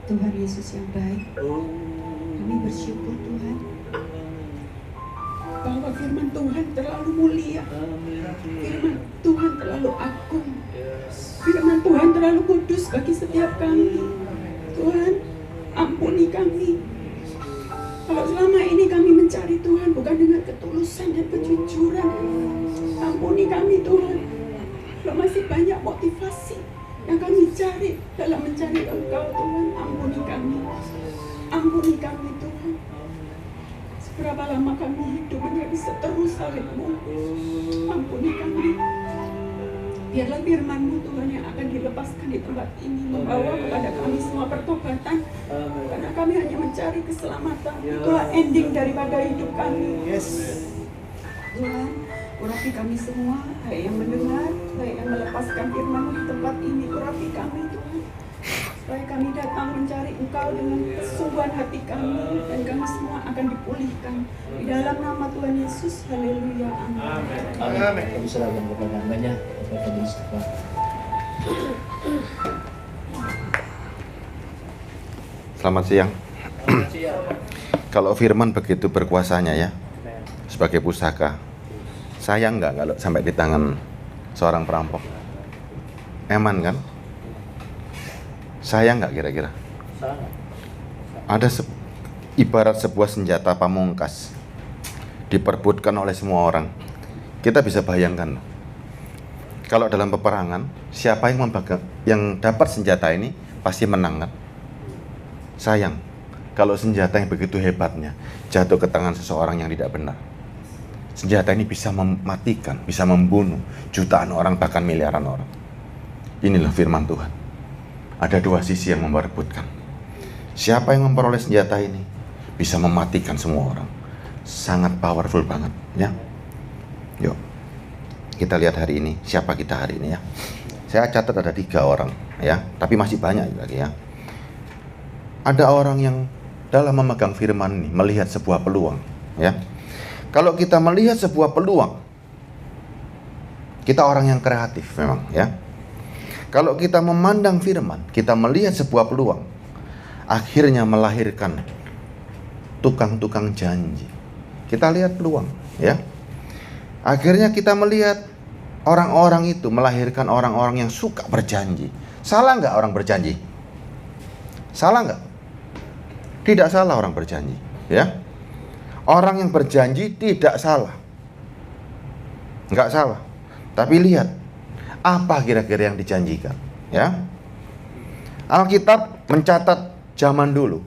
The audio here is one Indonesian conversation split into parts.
Tuhan Yesus yang baik, kami bersyukur Tuhan bahwa firman Tuhan terlalu mulia, firman Tuhan terlalu agung, firman Tuhan terlalu kudus bagi setiap kami. Tuhan, ampuni kami kalau selama ini kami mencari Tuhan bukan dengan ketulusan dan kejujuran. Ampuni kami Tuhan kalau masih banyak motivasi yang kami cari dalam mencari Engkau. Tuhan, ampuni kami. Ampuni kami Tuhan. Seberapa lama kami hidup menjadi seterus salib-Mu. Ampuni kami. Biarlah firman-Mu Tuhan yang akan dilepaskan di tempat ini membawa kepada kami semua pertobatan. Karena kami hanya mencari keselamatan. Itulah ending daripada hidup kami. Tuhan, urapi kami semua, baik yang mendengar, baik yang melepaskan firman-Mu di tempat ini. Urapi kami Tuhan, supaya kami datang mencari Engkau dengan kesungguhan hati kami, dan kami semua akan dipulihkan di dalam nama Tuhan Yesus. Haleluya, amin. Amin. Kami serahkan kepada namanya kepada Mustafa. Selamat siang. Kalau firman begitu berkuasanya ya, sebagai pusaka, sayang nggak kalau sampai di tangan seorang perampok? Eman kan? Sayang nggak kira-kira? Ada ibarat sebuah senjata pamungkas diperebutkan oleh semua orang. Kita bisa bayangkan, kalau dalam peperangan siapa yang dapat senjata ini pasti menang kan? Sayang kalau senjata yang begitu hebatnya jatuh ke tangan seseorang yang tidak benar. Senjata ini bisa mematikan, bisa membunuh jutaan orang, bahkan miliaran orang. Inilah firman Tuhan. Ada dua sisi yang memperebutkan. Siapa yang memperoleh senjata ini bisa mematikan semua orang. Sangat powerful banget ya. Yuk, kita lihat hari ini siapa kita hari ini ya. Saya catat ada 3 orang ya, tapi masih banyak lagi ya. Ada orang yang dalam memegang firman ini melihat sebuah peluang ya. Kalau kita melihat sebuah peluang, kita orang yang kreatif memang ya. Kalau kita memandang firman, kita melihat sebuah peluang, akhirnya melahirkan tukang-tukang janji. Kita lihat peluang ya. Akhirnya kita melihat orang-orang itu melahirkan orang-orang yang suka berjanji. Salah nggak orang berjanji? Salah nggak? Tidak salah orang berjanji ya. Orang yang berjanji tidak salah, nggak salah. Tapi lihat apa kira-kira yang dijanjikan ya. Alkitab mencatat zaman dulu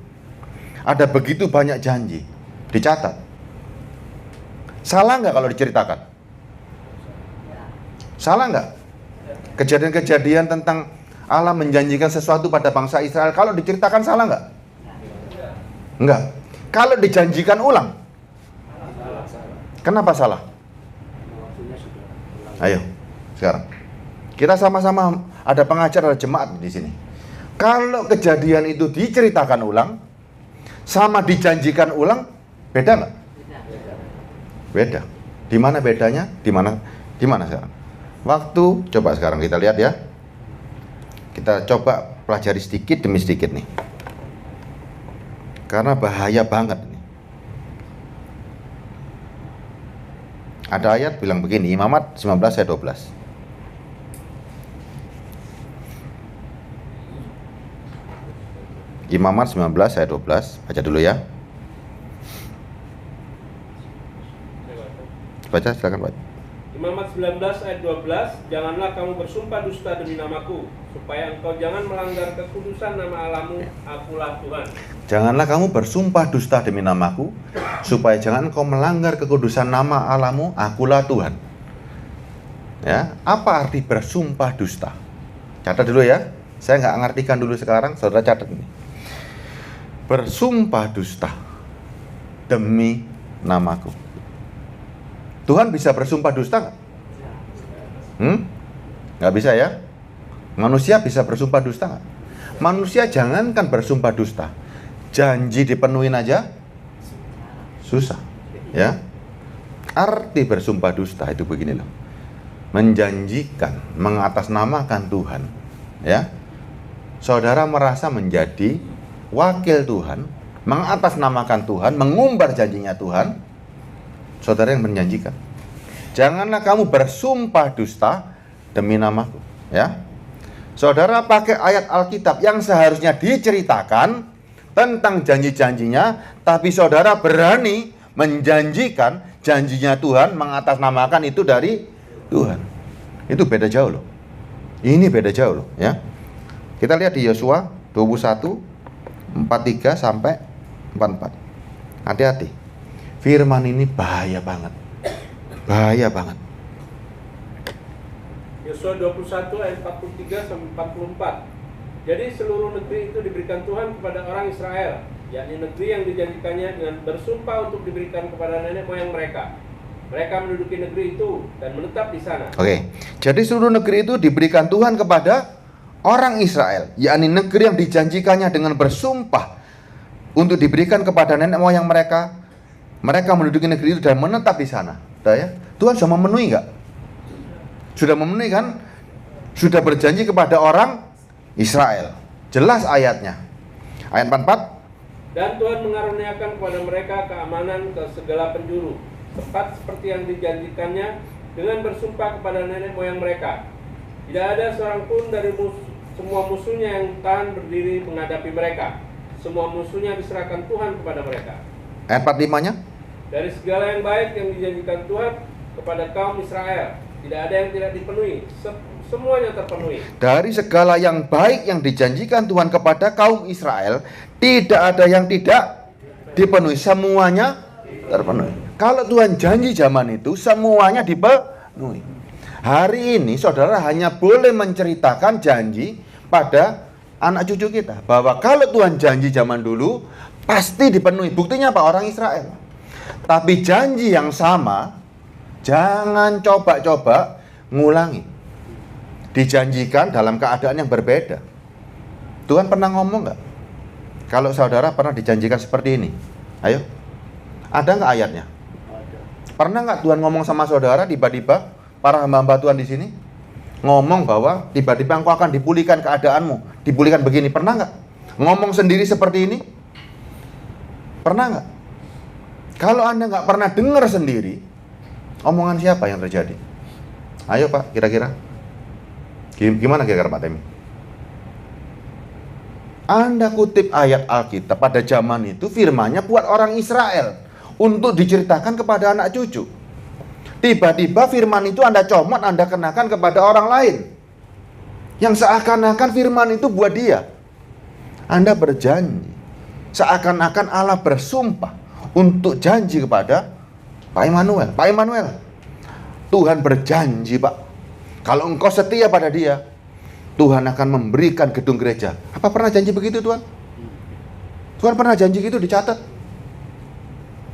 ada begitu banyak janji dicatat. Salah nggak kalau diceritakan? Salah nggak? Kejadian-kejadian tentang Allah menjanjikan sesuatu pada bangsa Israel, kalau diceritakan salah nggak? Enggak. Kalau dijanjikan ulang, kenapa salah? Ayo, sekarang kita sama-sama ada pengajar, ada jemaat di sini. Kalau kejadian itu diceritakan ulang, sama dijanjikan ulang, beda nggak? Beda. Di mana bedanya? Di mana sekarang? Waktu, coba sekarang kita lihat ya. Kita coba pelajari sedikit demi sedikit nih. Karena bahaya banget nih. Ada ayat bilang begini, Imamat 19 ayat 12. Imamat 19 ayat 12, baca dulu ya. Baca, silakan Pak. Imamat 19 ayat 12, janganlah kamu bersumpah dusta demi namaku, supaya engkau jangan melanggar kekudusan nama Allahmu, akulah Tuhan. Janganlah kamu bersumpah dusta demi namaku, supaya jangan engkau melanggar kekudusan nama Allahmu, akulah Tuhan. Ya, apa arti bersumpah dusta? Catat dulu ya. Saya nggak ngartikan dulu sekarang, saudara catat ini. Bersumpah dusta demi namaku. Tuhan bisa bersumpah dusta nggak? Nggak bisa ya. Manusia bisa bersumpah dusta nggak? Manusia jangankan bersumpah dusta, janji dipenuhin aja susah ya. Arti bersumpah dusta itu begini loh, menjanjikan, mengatasnamakan Tuhan ya. Saudara merasa menjadi wakil Tuhan, mengatasnamakan Tuhan, mengumbar janjinya Tuhan, saudara yang menjanjikan. Janganlah kamu bersumpah dusta demi namaku. Ya, saudara pakai ayat Alkitab yang seharusnya diceritakan tentang janji-janjinya, tapi saudara berani menjanjikan janjinya Tuhan, mengatasnamakan itu dari Tuhan. Itu beda jauh loh. Ini beda jauh loh, ya. Kita lihat di Yosua 21 43 sampai 44. Hati-hati. Firman ini bahaya banget. Bahaya banget. Yosua 21 ayat 43 sampai 44. Jadi seluruh negeri itu diberikan Tuhan kepada orang Israel, yakni negeri yang dijanjikannya dengan bersumpah untuk diberikan kepada nenek moyang mereka. Mereka menduduki negeri itu dan menetap di sana. Oke. Jadi seluruh negeri itu diberikan Tuhan kepada orang Israel, yakni negeri yang dijanjikannya dengan bersumpah untuk diberikan kepada nenek moyang mereka. Mereka menduduki negeri itu dan menetap di sana. Ya? Tuhan sudah memenuhi nggak? Sudah memenuhi kan? Sudah berjanji kepada orang Israel. Jelas ayatnya. Ayat 44. Dan Tuhan mengaruniakan kepada mereka keamanan ke segala penjuru, tepat seperti yang dijanjikannya dengan bersumpah kepada nenek moyang mereka. Tidak ada seorang pun dari semua musuhnya yang tahan berdiri menghadapi mereka. Semua musuhnya diserahkan Tuhan kepada mereka. Ayat 45-nya. Dari segala yang baik yang dijanjikan Tuhan kepada kaum Israel, tidak ada yang tidak dipenuhi. Semuanya terpenuhi. Dari segala yang baik yang dijanjikan Tuhan kepada kaum Israel, tidak ada yang tidak dipenuhi. Semuanya terpenuhi. Kalau Tuhan janji zaman itu, semuanya dipenuhi. Hari ini saudara hanya boleh menceritakan janji pada anak cucu kita, bahwa kalau Tuhan janji zaman dulu pasti dipenuhi. Buktinya apa? Orang Israel. Tapi janji yang sama jangan coba-coba ngulangi. Dijanjikan dalam keadaan yang berbeda. Tuhan pernah ngomong nggak? Kalau saudara pernah dijanjikan seperti ini, ayo, ada nggak ayatnya? Pernah nggak Tuhan ngomong sama saudara tiba-tiba, para hamba-hamba Tuhan di sini ngomong bahwa tiba-tiba engkau akan dipulihkan keadaanmu, dipulihkan begini? Pernah nggak? Ngomong sendiri seperti ini? Pernah nggak? Kalau Anda nggak pernah dengar sendiri, omongan siapa yang terjadi? Ayo Pak, kira-kira gimana kira-kira Pak Temi? Anda kutip ayat Alkitab pada zaman itu, firmannya buat orang Israel untuk diceritakan kepada anak cucu. Tiba-tiba firman itu Anda comot, Anda kenakan kepada orang lain, yang seakan-akan firman itu buat dia. Anda berjanji, seakan-akan Allah bersumpah untuk janji kepada Pak Immanuel. Pak Immanuel, Tuhan berjanji Pak, kalau engkau setia pada dia, Tuhan akan memberikan gedung gereja. Apa pernah janji begitu Tuhan? Tuhan pernah janji gitu, dicatat?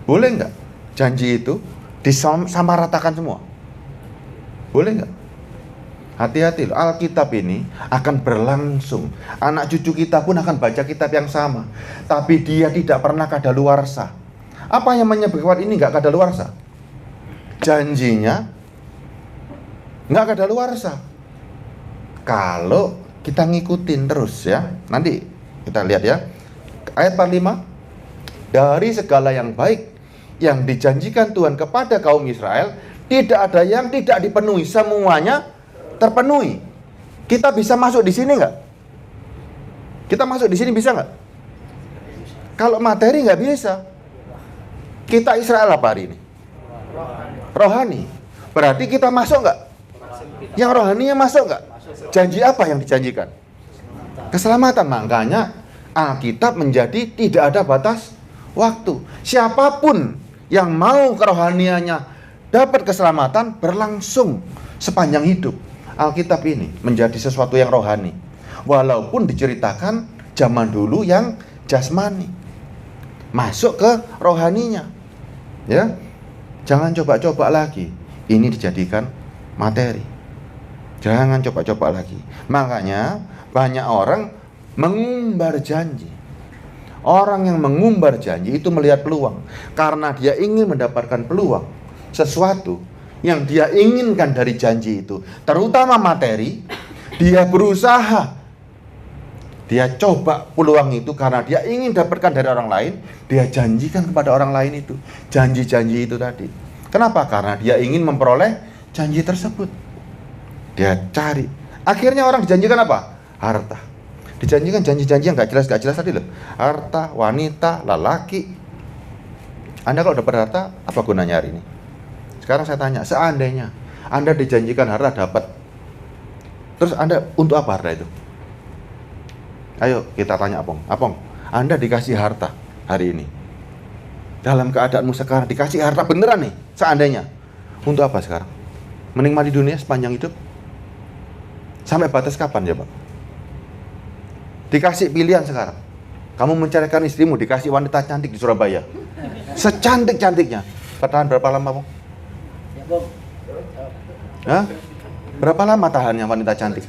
Boleh nggak janji itu disamaratakan semua? Boleh nggak? Hati-hati loh, Alkitab ini akan berlangsung. Anak cucu kita pun akan baca kitab yang sama, tapi dia tidak pernah kadaluarsa. Apa yang menyebabkan ini nggak kadaluarsa? Janjinya nggak kadaluarsa. Kalau kita ngikutin terus ya. Nanti kita lihat ya. Ayat 45. Dari segala yang baik yang dijanjikan Tuhan kepada kaum Israel, tidak ada yang tidak dipenuhi. Semuanya terpenuhi. Kita bisa masuk di sini nggak? Kita masuk di sini bisa nggak? Kalau materi nggak bisa. Kita Israel apa hari ini? Rohani. Berarti kita masuk nggak? Yang rohaninya masuk nggak? Janji apa yang dijanjikan? Keselamatan. Makanya Alkitab menjadi tidak ada batas waktu. Siapapun yang mau kerohaniannya dapat keselamatan, berlangsung sepanjang hidup. Alkitab ini menjadi sesuatu yang rohani, walaupun diceritakan zaman dulu yang jasmani, masuk ke rohaninya. Ya, jangan coba-coba lagi. Ini dijadikan materi. Jangan coba-coba lagi. Makanya banyak orang mengumbar janji. Orang yang mengumbar janji itu melihat peluang, karena dia ingin mendapatkan peluang, sesuatu yang dia inginkan dari janji itu, terutama materi. Dia berusaha Dia coba peluang itu karena dia ingin dapatkan dari orang lain, dia janjikan kepada orang lain itu. Janji-janji itu tadi. Kenapa? Karena dia ingin memperoleh janji tersebut. Dia cari. Akhirnya orang dijanjikan apa? Harta. Dijanjikan janji-janji yang gak jelas tadi loh. Harta, wanita, lelaki. Anda kalau dapat harta, apa gunanya hari ini? Sekarang saya tanya, seandainya Anda dijanjikan harta dapat, terus Anda untuk apa harta itu? Ayo kita tanya Apong, Anda dikasih harta hari ini, dalam keadaanmu sekarang dikasih harta beneran nih, seandainya, untuk apa sekarang? Menikmati dunia sepanjang hidup? Sampai batas kapan ya Pak? Dikasih pilihan sekarang, kamu mencarikan istrimu, dikasih wanita cantik di Surabaya, secantik-cantiknya, bertahan berapa lama Bang? Ya Bang. Hah? Berapa lama tahannya wanita cantik?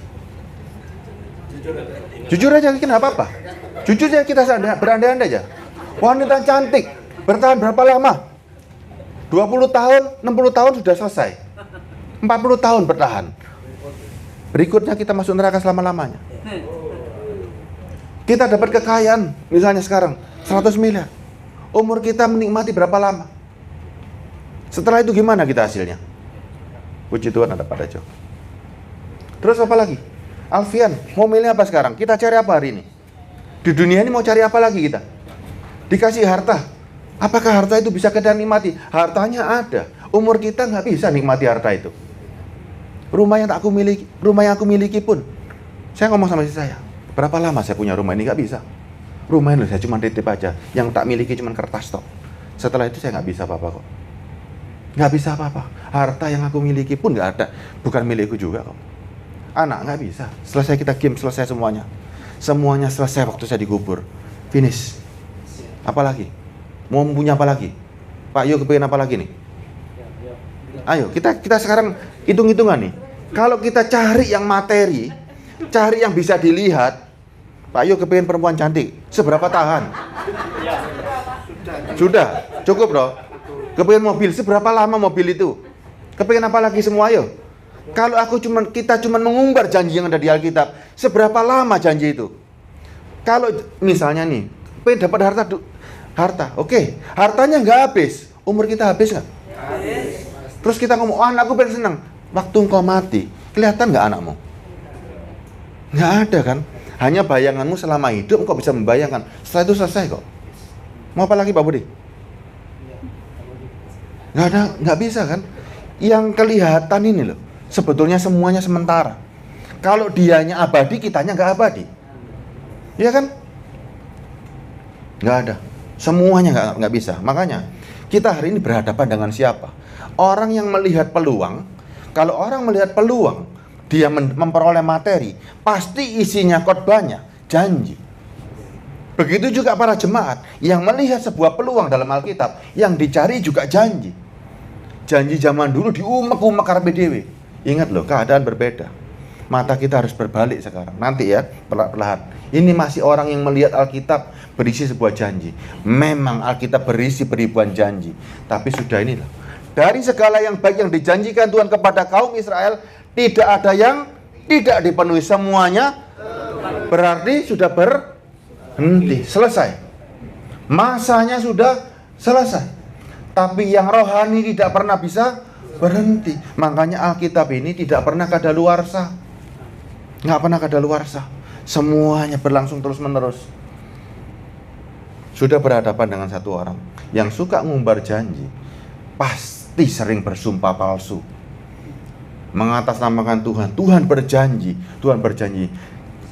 Jujur aja, kita nggak apa-apa. Jujur aja, kita berandai-andai aja. Wanita cantik bertahan berapa lama? 20 tahun, 60 tahun sudah selesai. 40 tahun bertahan. Berikutnya kita masuk neraka selama-lamanya. Kita dapat kekayaan, misalnya sekarang 100 miliar. Umur kita menikmati berapa lama? Setelah itu gimana kita hasilnya? Puji Tuhan ada pada Jo. Terus apa lagi? Alfian, mau milih apa sekarang? Kita cari apa hari ini? Di dunia ini mau cari apa lagi kita? Dikasih harta. Apakah harta itu bisa kita nikmati? Hartanya ada. Umur kita nggak bisa nikmati harta itu. Rumah yang aku miliki pun. Saya ngomong sama istri saya, berapa lama saya punya rumah ini? Nggak bisa. Rumah ini saya cuma titip aja. Yang tak miliki cuma kertas tok. Setelah itu saya nggak bisa apa-apa kok. Nggak bisa apa-apa. Harta yang aku miliki pun nggak ada. Bukan milikku juga kok. Anak nggak bisa. Selesai kita game, selesai semuanya. Semuanya selesai waktu saya dikubur. Finish. Apalagi? Mau punya apa lagi? Pak Yo kepengen apa lagi nih? Ayo kita sekarang hitung-hitungan nih. Kalau kita cari yang materi, cari yang bisa dilihat, Pak Yo kepengen perempuan cantik. Seberapa tahan? Sudah, cukup bro. Kepengen mobil, seberapa lama mobil itu? Kepengen apa lagi semua ayo? Kalau kita cuma mengumbar janji yang ada di Alkitab, seberapa lama janji itu? Kalau misalnya nih, pengen dapat harta, oke, hartanya nggak habis, umur kita habis nggak? Terus kita ngomong, oh, anakku pengen senang. Waktu engkau mati, kelihatan nggak anakmu? Nggak ada kan? Hanya bayanganmu selama hidup, engkau bisa membayangkan. Setelah itu selesai kok. Mau apa lagi Pak Budi? Nggak bisa kan? Yang kelihatan ini loh, sebetulnya semuanya sementara. Kalau dianya abadi, kitanya nggak abadi. Iya kan? Nggak ada. Semuanya nggak bisa. Makanya kita hari ini berhadapan dengan siapa? Orang yang melihat peluang. Kalau orang melihat peluang, dia memperoleh materi, pasti isinya khotbahnya janji. Begitu juga para jemaat yang melihat sebuah peluang dalam Alkitab, yang dicari juga janji. Janji zaman dulu diumek-umek karepe dhewe. Ingat loh, keadaan berbeda. Mata kita harus berbalik sekarang. Nanti ya, perlahan. Ini masih orang yang melihat Alkitab berisi sebuah janji. Memang Alkitab berisi beribuan janji. Tapi sudah inilah. Dari segala yang baik yang dijanjikan Tuhan kepada kaum Israel, tidak ada yang tidak dipenuhi. Semuanya berarti sudah berhenti. Selesai. Masanya sudah selesai. Tapi yang rohani tidak pernah bisa berhenti. Makanya Alkitab ini tidak pernah kadaluarsa. Nggak pernah kadaluarsa. Semuanya berlangsung terus menerus. Sudah berhadapan dengan satu orang yang suka ngumbar janji, pasti sering bersumpah palsu, mengatasnamakan Tuhan. Tuhan berjanji.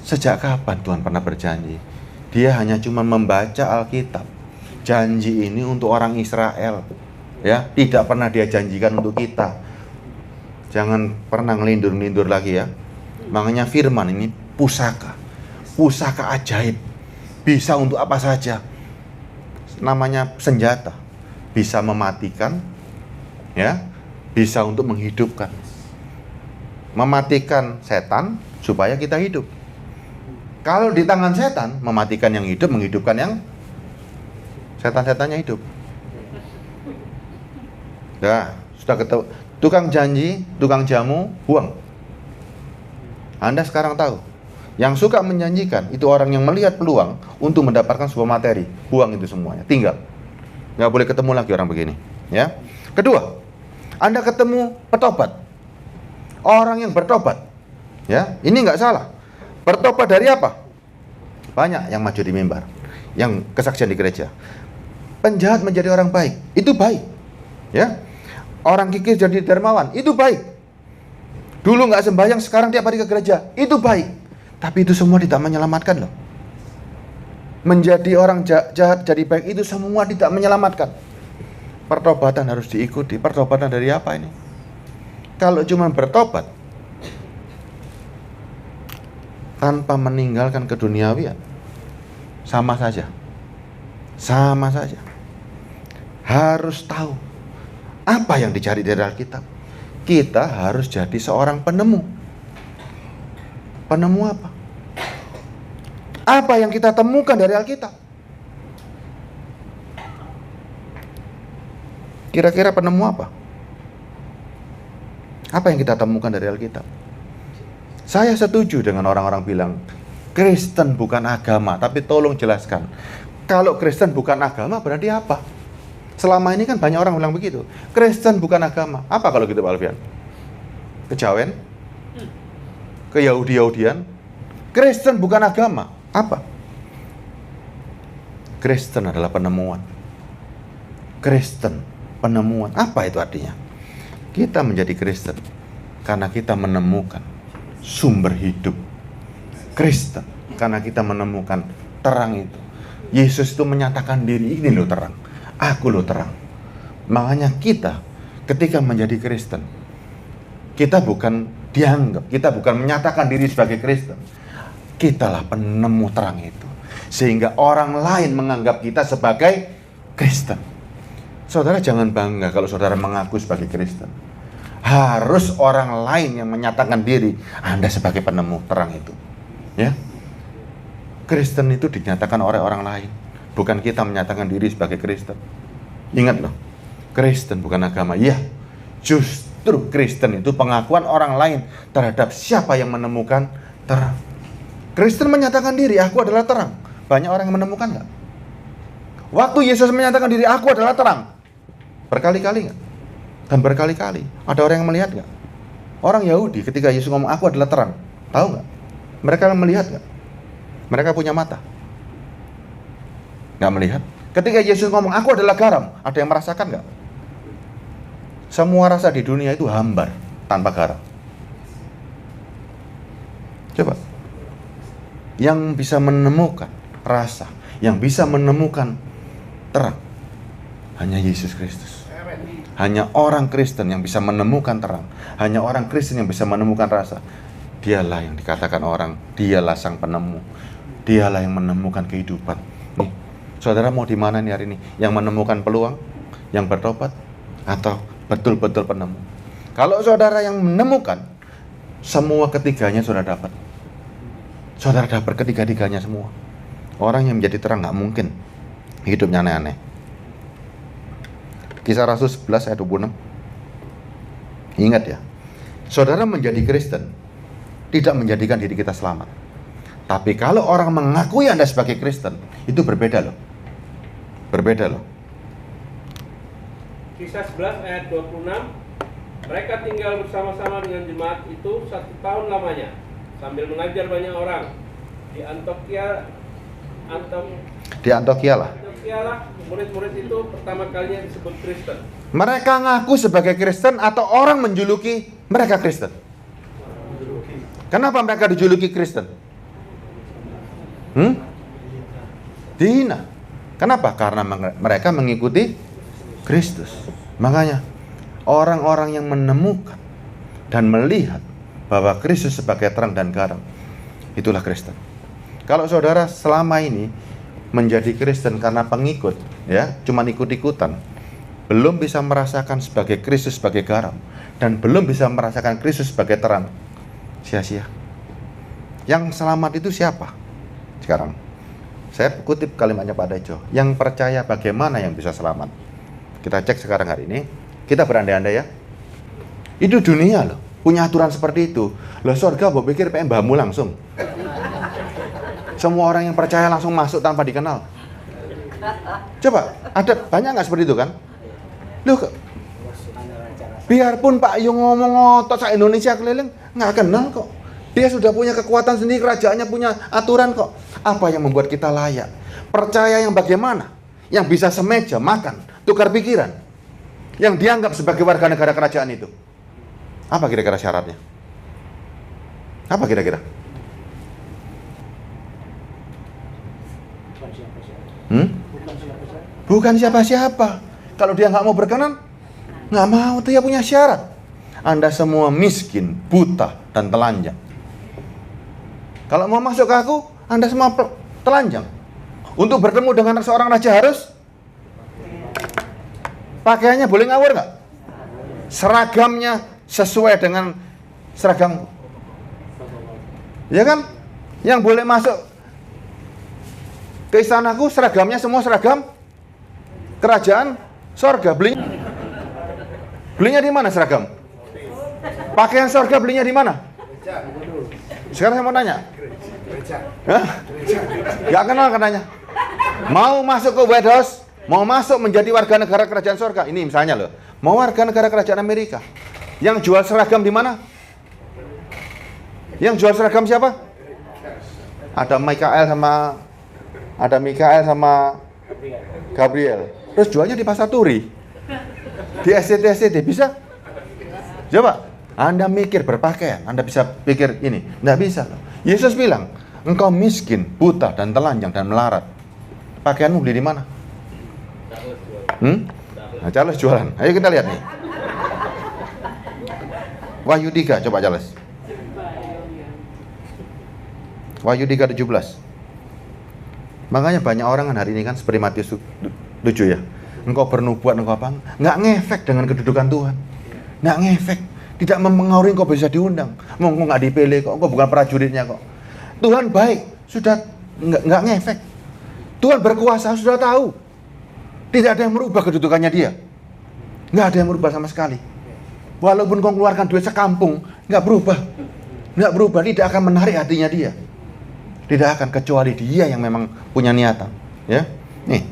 Sejak kapan Tuhan pernah berjanji? Dia hanya cuma membaca Alkitab. Janji ini untuk orang Israel, ya, tidak pernah dia janjikan untuk kita. Jangan pernah ngelindur-lindur lagi ya. Makanya firman ini pusaka ajaib, bisa untuk apa saja. Namanya senjata, bisa mematikan, ya, bisa untuk menghidupkan. Mematikan setan supaya kita hidup. Kalau di tangan setan, mematikan yang hidup, menghidupkan yang setan-setannya hidup. Nah, sudah ketemu. Tukang janji, tukang jamu, buang. Anda sekarang tahu, Yang suka menjanjikan itu orang yang melihat peluang untuk mendapatkan sebuah materi, buang itu semuanya, tinggal. Nggak boleh ketemu lagi orang begini, ya. Kedua, Anda ketemu petobat, orang yang bertobat, ya. Ini nggak salah. Bertobat dari apa? Banyak yang maju di mimbar, yang kesaksian di gereja. Penjahat menjadi orang baik, itu baik, ya. Orang kikir jadi dermawan, itu baik. Dulu nggak sembahyang, sekarang tiap hari ke gereja, itu baik. Tapi itu semua tidak menyelamatkan loh. Menjadi orang jahat jadi baik itu semua tidak menyelamatkan. Pertobatan harus diikuti. Pertobatan dari apa ini? Kalau cuma bertobat tanpa meninggalkan keduniawian, sama saja. Sama saja. Harus tahu apa yang dicari dari Alkitab. Kita harus jadi seorang penemu. Penemu apa? Apa yang kita temukan dari Alkitab? Kira-kira penemu apa? Apa yang kita temukan dari Alkitab? Saya setuju dengan orang-orang bilang Kristen bukan agama, tapi tolong jelaskan. Kalau Kristen bukan agama berarti apa? Selama ini kan banyak orang bilang begitu. Kristen bukan agama. Apa kalau gitu Pak Alfian? Kejawen? Ke-Yahudi-Yahudian? Kristen bukan agama. Apa? Kristen adalah penemuan. Kristen, penemuan. Apa itu artinya? Kita menjadi Kristen karena kita menemukan sumber hidup. Kristen karena kita menemukan terang itu. Yesus itu menyatakan diri, ini loh terang. Aku loh terang. Makanya kita ketika menjadi Kristen, kita bukan dianggap, kita bukan menyatakan diri sebagai Kristen. Kitalah penemu terang itu. Sehingga orang lain menganggap kita sebagai Kristen. Saudara jangan bangga kalau saudara mengaku sebagai Kristen. Harus orang lain yang menyatakan diri Anda sebagai penemu terang itu. Ya. Kristen itu dinyatakan oleh orang lain. Bukan kita menyatakan diri sebagai Kristen. Ingat loh, Kristen bukan agama. Ya, justru Kristen itu pengakuan orang lain terhadap siapa yang menemukan terang. Kristen menyatakan diri, aku adalah terang. Banyak orang yang menemukan nggak? Waktu Yesus menyatakan diri, aku adalah terang, berkali-kali nggak? Dan berkali-kali, ada orang yang melihat nggak? Orang Yahudi ketika Yesus ngomong, aku adalah terang, tahu nggak? Mereka melihat nggak? Mereka punya mata? Nggak melihat. Ketika Yesus ngomong, aku adalah garam, ada yang merasakan nggak? Semua rasa di dunia itu hambar tanpa garam. Coba. Yang bisa menemukan rasa, yang bisa menemukan terang, hanya Yesus Kristus. Hanya orang Kristen yang bisa menemukan terang. Hanya orang Kristen yang bisa menemukan rasa. Dialah yang dikatakan orang, dialah sang penemu. Dialah yang menemukan kehidupan. Nih, saudara mau di mana nih hari ini? Yang menemukan peluang, yang bertobat, atau betul-betul penemu? Kalau saudara yang menemukan, semua ketiganya saudara dapat. Saudara dapat ketiga-tiganya semua. Orang yang menjadi terang gak mungkin hidupnya aneh-aneh. Kisah Rasul 11 ayat 26. Ingat ya, saudara menjadi Kristen tidak menjadikan diri kita selamat. Tapi kalau orang mengakui Anda sebagai Kristen, itu berbeda loh. Berbeda loh. Kisah 11 ayat 26. Mereka tinggal bersama-sama dengan jemaat itu 1 tahun lamanya, sambil mengajar banyak orang. Di Antioquia lah murid-murid itu pertama kalinya disebut Kristen. Mereka ngaku sebagai Kristen atau orang menjuluki mereka Kristen? Kenapa mereka dijuluki Kristen? Dihina. Kenapa? Karena mereka mengikuti Kristus. Makanya orang-orang yang menemukan dan melihat bahwa Kristus sebagai terang dan garam, itulah Kristen. Kalau saudara selama ini menjadi Kristen karena pengikut, ya, cuma ikut-ikutan, belum bisa merasakan sebagai Kristus sebagai garam, dan belum bisa merasakan Kristus sebagai terang, sia-sia. Yang selamat itu siapa? Sekarang saya kutip kalimatnya Pak Dejo, yang percaya bagaimana yang bisa selamat. Kita cek sekarang hari ini, kita berandai-andai ya. Itu dunia loh, punya aturan seperti itu. Loh, surga mau pikir pengen mbahmu langsung. Semua orang yang percaya langsung masuk tanpa dikenal. Coba, ada banyak nggak seperti itu kan? Loh, biarpun Pak Yung ngomong otot sa Indonesia keliling, nggak kenal kok. Dia sudah punya kekuatan sendiri, kerajaannya punya aturan kok. Apa yang membuat kita layak? Percaya yang bagaimana? Yang bisa semeja, makan, tukar pikiran. Yang dianggap sebagai warga negara kerajaan itu. Apa kira-kira syaratnya? Apa kira-kira? Bukan siapa-siapa. Kalau dia nggak mau berkenan, nggak mau, dia punya syarat. Anda semua miskin, buta, dan telanjang. Kalau mau masuk ke aku, Anda semua telanjang. Untuk bertemu dengan seorang raja harus pakaiannya boleh ngawur nggak? Seragamnya sesuai dengan seragam, ya kan? Yang boleh masuk ke istanaku seragamnya semua seragam kerajaan sorga. Belinya di mana seragam? Pakaian sorga belinya di mana? Sekarang saya mau nanya. Gak kenal katanya. Mau masuk ke White House, mau masuk menjadi warga negara kerajaan sorga. Ini misalnya loh, mau warga negara kerajaan Amerika. Yang jual seragam di mana? Yang jual seragam siapa? Ada Mikael sama Gabriel. Terus jualnya di Pasar Turi, di SCT bisa? Coba, Anda mikir berpakaian, Anda bisa pikir ini, nggak bisa. Yesus bilang, engkau miskin, buta, dan telanjang, dan melarat. Pakaianmu beli di mana? Nah, Charles jualan. Ayo kita lihat nih. Wahyu 3, coba Charles. Wahyu 3:17. Makanya banyak orang kan hari ini kan seperti Matius 7 ya. Engkau bernubuat, engkau apa? Nggak ngefek dengan kedudukan Tuhan. Nggak ngefek. Tidak mempengaruhi engkau bisa diundang. Engkau nggak dipilih kok, engkau bukan prajuritnya kok. Tuhan baik, sudah nggak ngefek. Tuhan berkuasa, sudah tahu. Tidak ada yang merubah kedudukannya dia. Nggak ada yang merubah sama sekali. Walaupun kau keluarkan duit sekampung, nggak berubah. Nggak berubah, tidak akan menarik hatinya dia. Tidak akan, kecuali dia yang memang punya niatan. Ya, nih.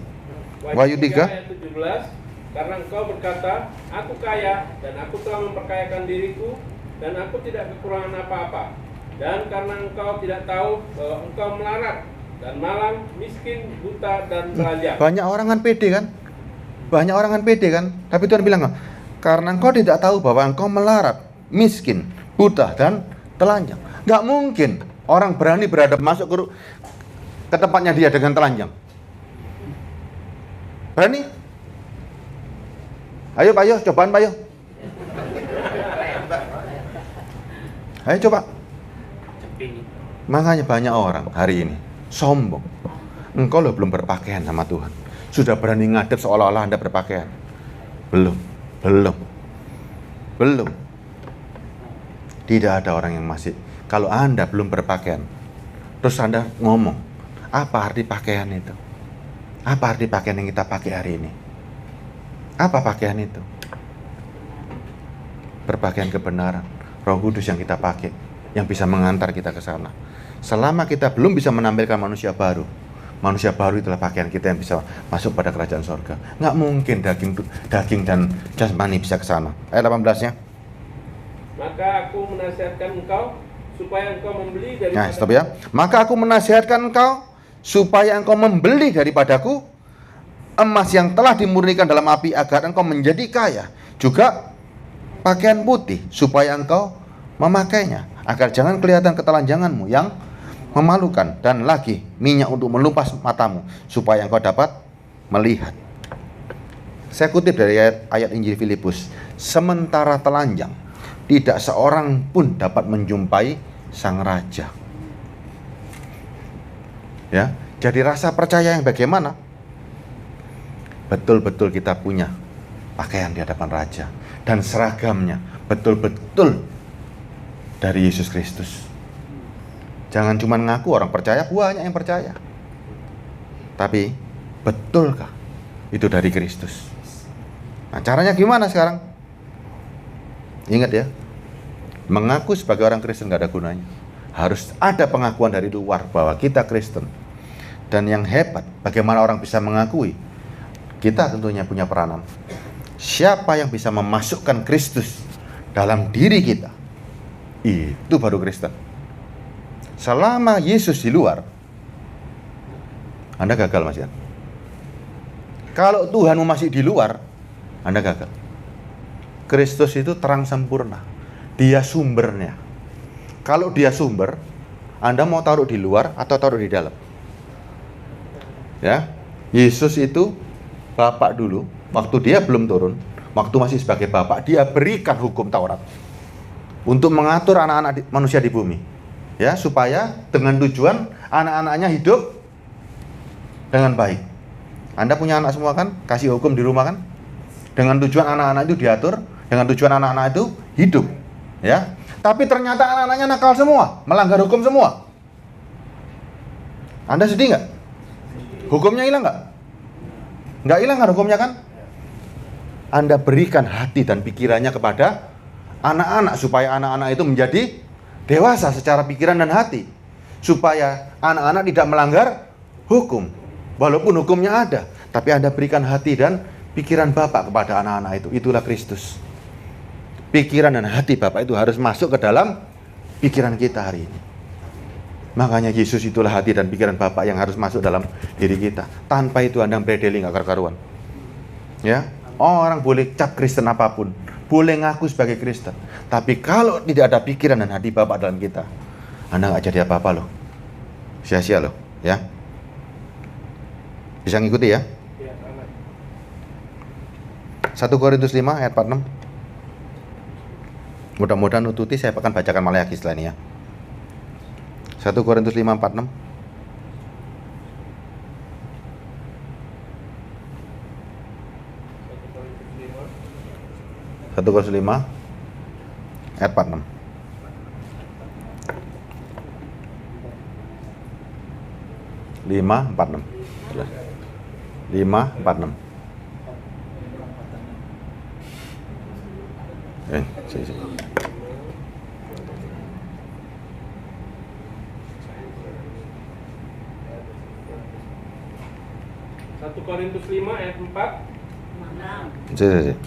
Wahyu 3 ayat 17. Karena engkau berkata, aku kaya dan aku telah memperkayakan diriku dan aku tidak kekurangan apa-apa. Dan karena engkau tidak tahu bahwa engkau melarat dan malang, miskin, buta, dan telanjang. Banyak orang kan pede kan? Banyak orang kan pede kan? Tapi Tuhan bilang, karena engkau tidak tahu bahwa engkau melarat, miskin, buta, dan telanjang. Nggak mungkin orang berani berhadap masuk ke tempatnya dia dengan telanjang. Berani? Ayo Pak Yo, cobaan Pak Yo. Ayo coba. Makanya banyak orang hari ini sombong. Engkau loh belum berpakaian sama Tuhan. Sudah berani ngadep seolah-olah Anda berpakaian. Belum. Tidak ada orang yang masih. Kalau Anda belum berpakaian, terus Anda ngomong, apa arti pakaian itu? Apa arti pakaian yang kita pakai hari ini? Apa pakaian itu? Berpakaian kebenaran, Roh Kudus yang kita pakai, yang bisa mengantar kita ke sana. Selama kita belum bisa menampilkan manusia baru itulah pakaian kita yang bisa masuk pada kerajaan sorga. Nggak mungkin daging dan jasmani bisa ke sana. Ayat 18-nya. Maka aku menasihatkan engkau supaya engkau membeli dari. Nah, stop ya. Maka aku menasihatkan engkau supaya engkau membeli daripadaku emas yang telah dimurnikan dalam api agar engkau menjadi kaya, juga pakaian putih supaya engkau memakainya, agar jangan kelihatan ketelanjanganmu yang memalukan, dan lagi minyak untuk melumpas matamu supaya engkau dapat melihat. Saya kutip dari ayat Injil Filipus, sementara telanjang tidak seorang pun dapat menjumpai sang raja. Ya, jadi rasa percaya yang bagaimana? Betul-betul kita punya pakaian di hadapan raja dan seragamnya betul-betul dari Yesus Kristus. Jangan cuma ngaku orang percaya, banyak yang percaya. Tapi betulkah itu dari Kristus? Nah, caranya gimana sekarang? Ingat ya, mengaku sebagai orang Kristen gak ada gunanya. Harus ada pengakuan dari luar bahwa kita Kristen. Dan yang hebat, bagaimana orang bisa mengakui? Kita tentunya punya peranan. Siapa yang bisa memasukkan Kristus dalam diri kita, itu baru Kristen. Selama Yesus di luar, Anda gagal, Mas Yan. Kalau Tuhanmu masih di luar, Anda gagal. Kristus itu terang sempurna. Dia sumbernya. Kalau dia sumber, Anda mau taruh di luar atau taruh di dalam? Ya, Yesus itu Bapak dulu, waktu dia belum turun, waktu masih sebagai Bapak, dia berikan hukum Taurat untuk mengatur anak-anak manusia di bumi. Ya, supaya dengan tujuan anak-anaknya hidup dengan baik. Anda punya anak semua kan? Kasih hukum di rumah kan? Dengan tujuan anak-anak itu diatur, dengan tujuan anak-anak itu hidup. Ya. Tapi ternyata anak-anaknya nakal semua, melanggar hukum semua. Anda sedih nggak? Hukumnya hilang nggak? Nggak hilang kan hukumnya kan? Anda berikan hati dan pikirannya kepada anak-anak supaya anak-anak itu menjadi dewasa secara pikiran dan hati, supaya anak-anak tidak melanggar hukum. Walaupun hukumnya ada, tapi Anda berikan hati dan pikiran Bapak kepada anak-anak itu. Itulah Kristus. Pikiran dan hati Bapak itu harus masuk ke dalam pikiran kita hari ini. Makanya Yesus itulah hati dan pikiran Bapak yang harus masuk dalam diri kita. Tanpa itu Anda bredeli nggak karu-karuan. Ya, orang boleh cap Kristen apapun, boleh ngaku sebagai Kristen, tapi kalau tidak ada pikiran dan hati Bapak dalam kita, Anda nggak jadi apa-apa loh. Sia-sia loh, ya. Bisa ngikuti ya? 1 Korintus 5 ayat 46. Mudah-mudahan nututi, saya akan bacakan Maleakhi setelah ini ya. 1 Korintus 5, 46. 1 Korintus 5 ayat 46. 5:46. 5:46. Sini. 1 Korintus 5 ayat 4. Sini.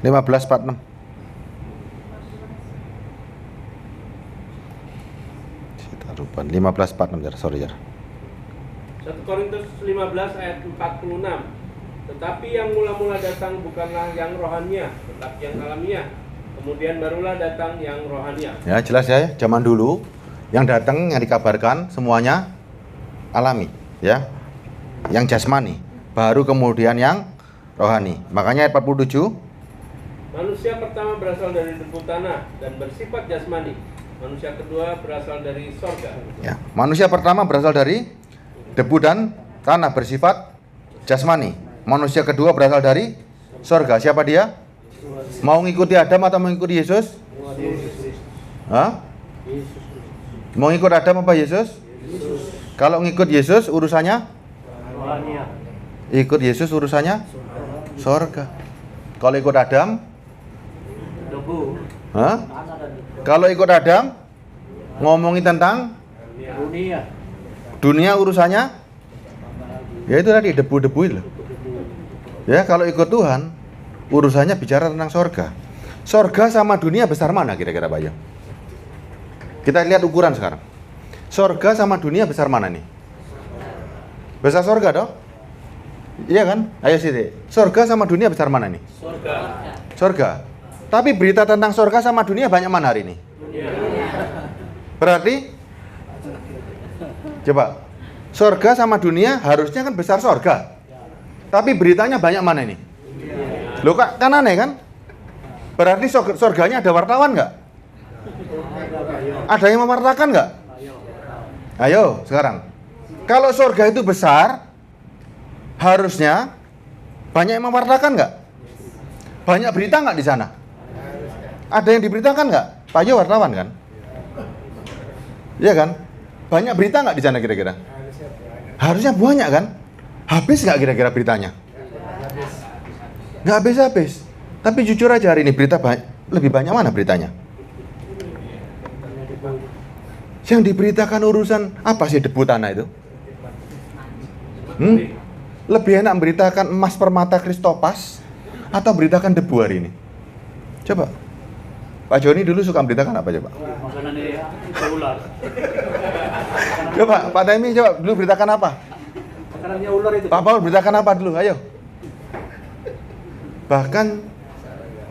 15:46. Kita lupa 15:46 sorry ya. 1 Korintus 15 ayat 46. Tetapi yang mula-mula datang bukanlah yang rohania, tetapi yang alamiah. Kemudian barulah datang yang rohania. Ya, jelas ya, zaman dulu yang datang, yang dikabarkan semuanya alami, ya. Yang jasmani, baru kemudian yang rohani. Makanya ayat 47, manusia pertama berasal dari debu tanah dan bersifat jasmani. Manusia kedua berasal dari sorga. Ya, manusia pertama berasal dari debu dan tanah, bersifat jasmani. Manusia kedua berasal dari sorga. Siapa dia? Mau ngikuti Adam atau mengikuti Yesus? Hah? Mau ngikut Adam apa Yesus? Kalau ngikut Yesus urusannya? Ikut Yesus urusannya? Sorga. Kalau ikut Adam? Hah? Kalau ikut Adam ngomongin tentang dunia urusannya? Ya itu tadi debu-debu itu. Ya, kalau ikut Tuhan urusannya bicara tentang sorga. Sorga sama dunia besar mana kira-kira Pak Yo? Kita lihat ukuran sekarang. Sorga sama dunia besar mana nih? Besar sorga dong? Iya kan? Ayo sini. Sorga sama dunia besar mana nih? Sorga. Tapi berita tentang sorga sama dunia banyak mana hari ini? Berarti Coba, sorga sama dunia harusnya kan besar sorga. Tapi beritanya banyak mana ini? Loh kan aneh kan? Berarti sorganya ada wartawan nggak? Ada yang mewartakan nggak? Ayo sekarang. Kalau sorga itu besar, harusnya banyak yang mewartakan nggak? Banyak berita nggak di sana? Ada yang diberitakan nggak? Pak Yo wartawan kan? Iya kan? Banyak berita nggak di sana kira-kira? Harusnya banyak kan? Habis nggak kira-kira beritanya? Nggak habis-habis. Tapi jujur aja hari ini berita lebih banyak mana beritanya? Yang diberitakan urusan apa sih debu tanah itu? Lebih enak memberitakan emas permata Kristopas atau beritakan debu hari ini? Coba. Pak Joni dulu suka memberitakan apa coba? Ular. Coba Pak Taimi coba dulu beritakan apa? Makanannya ular itu. Pak Paul beritakan apa dulu? Ayo. Bahkan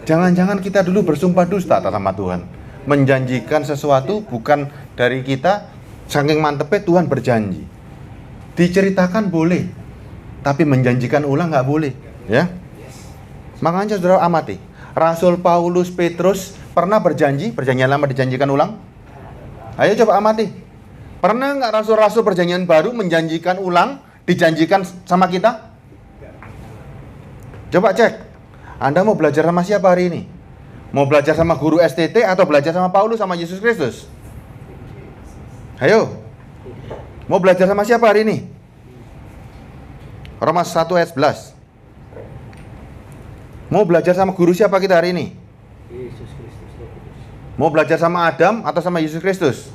jangan-jangan kita dulu bersumpah dusta sama Tuhan, menjanjikan sesuatu bukan dari kita, saking mantepnya Tuhan berjanji. Diceritakan boleh, tapi menjanjikan ulang nggak boleh, ya. Makanya saudara amati, Rasul Paulus, Petrus pernah perjanjian lama dijanjikan ulang? Ayo coba amati, pernah nggak rasul-rasul perjanjian baru menjanjikan ulang, dijanjikan sama kita? Coba cek. Anda mau belajar sama siapa hari ini? Mau belajar sama guru STT atau belajar sama Paulus sama Yesus Kristus? Ayo. Mau belajar sama siapa hari ini? Roma 1 ayat 11. Mau belajar sama guru siapa kita hari ini? Yesus Kristus. Mau belajar sama Adam atau sama Yesus Kristus?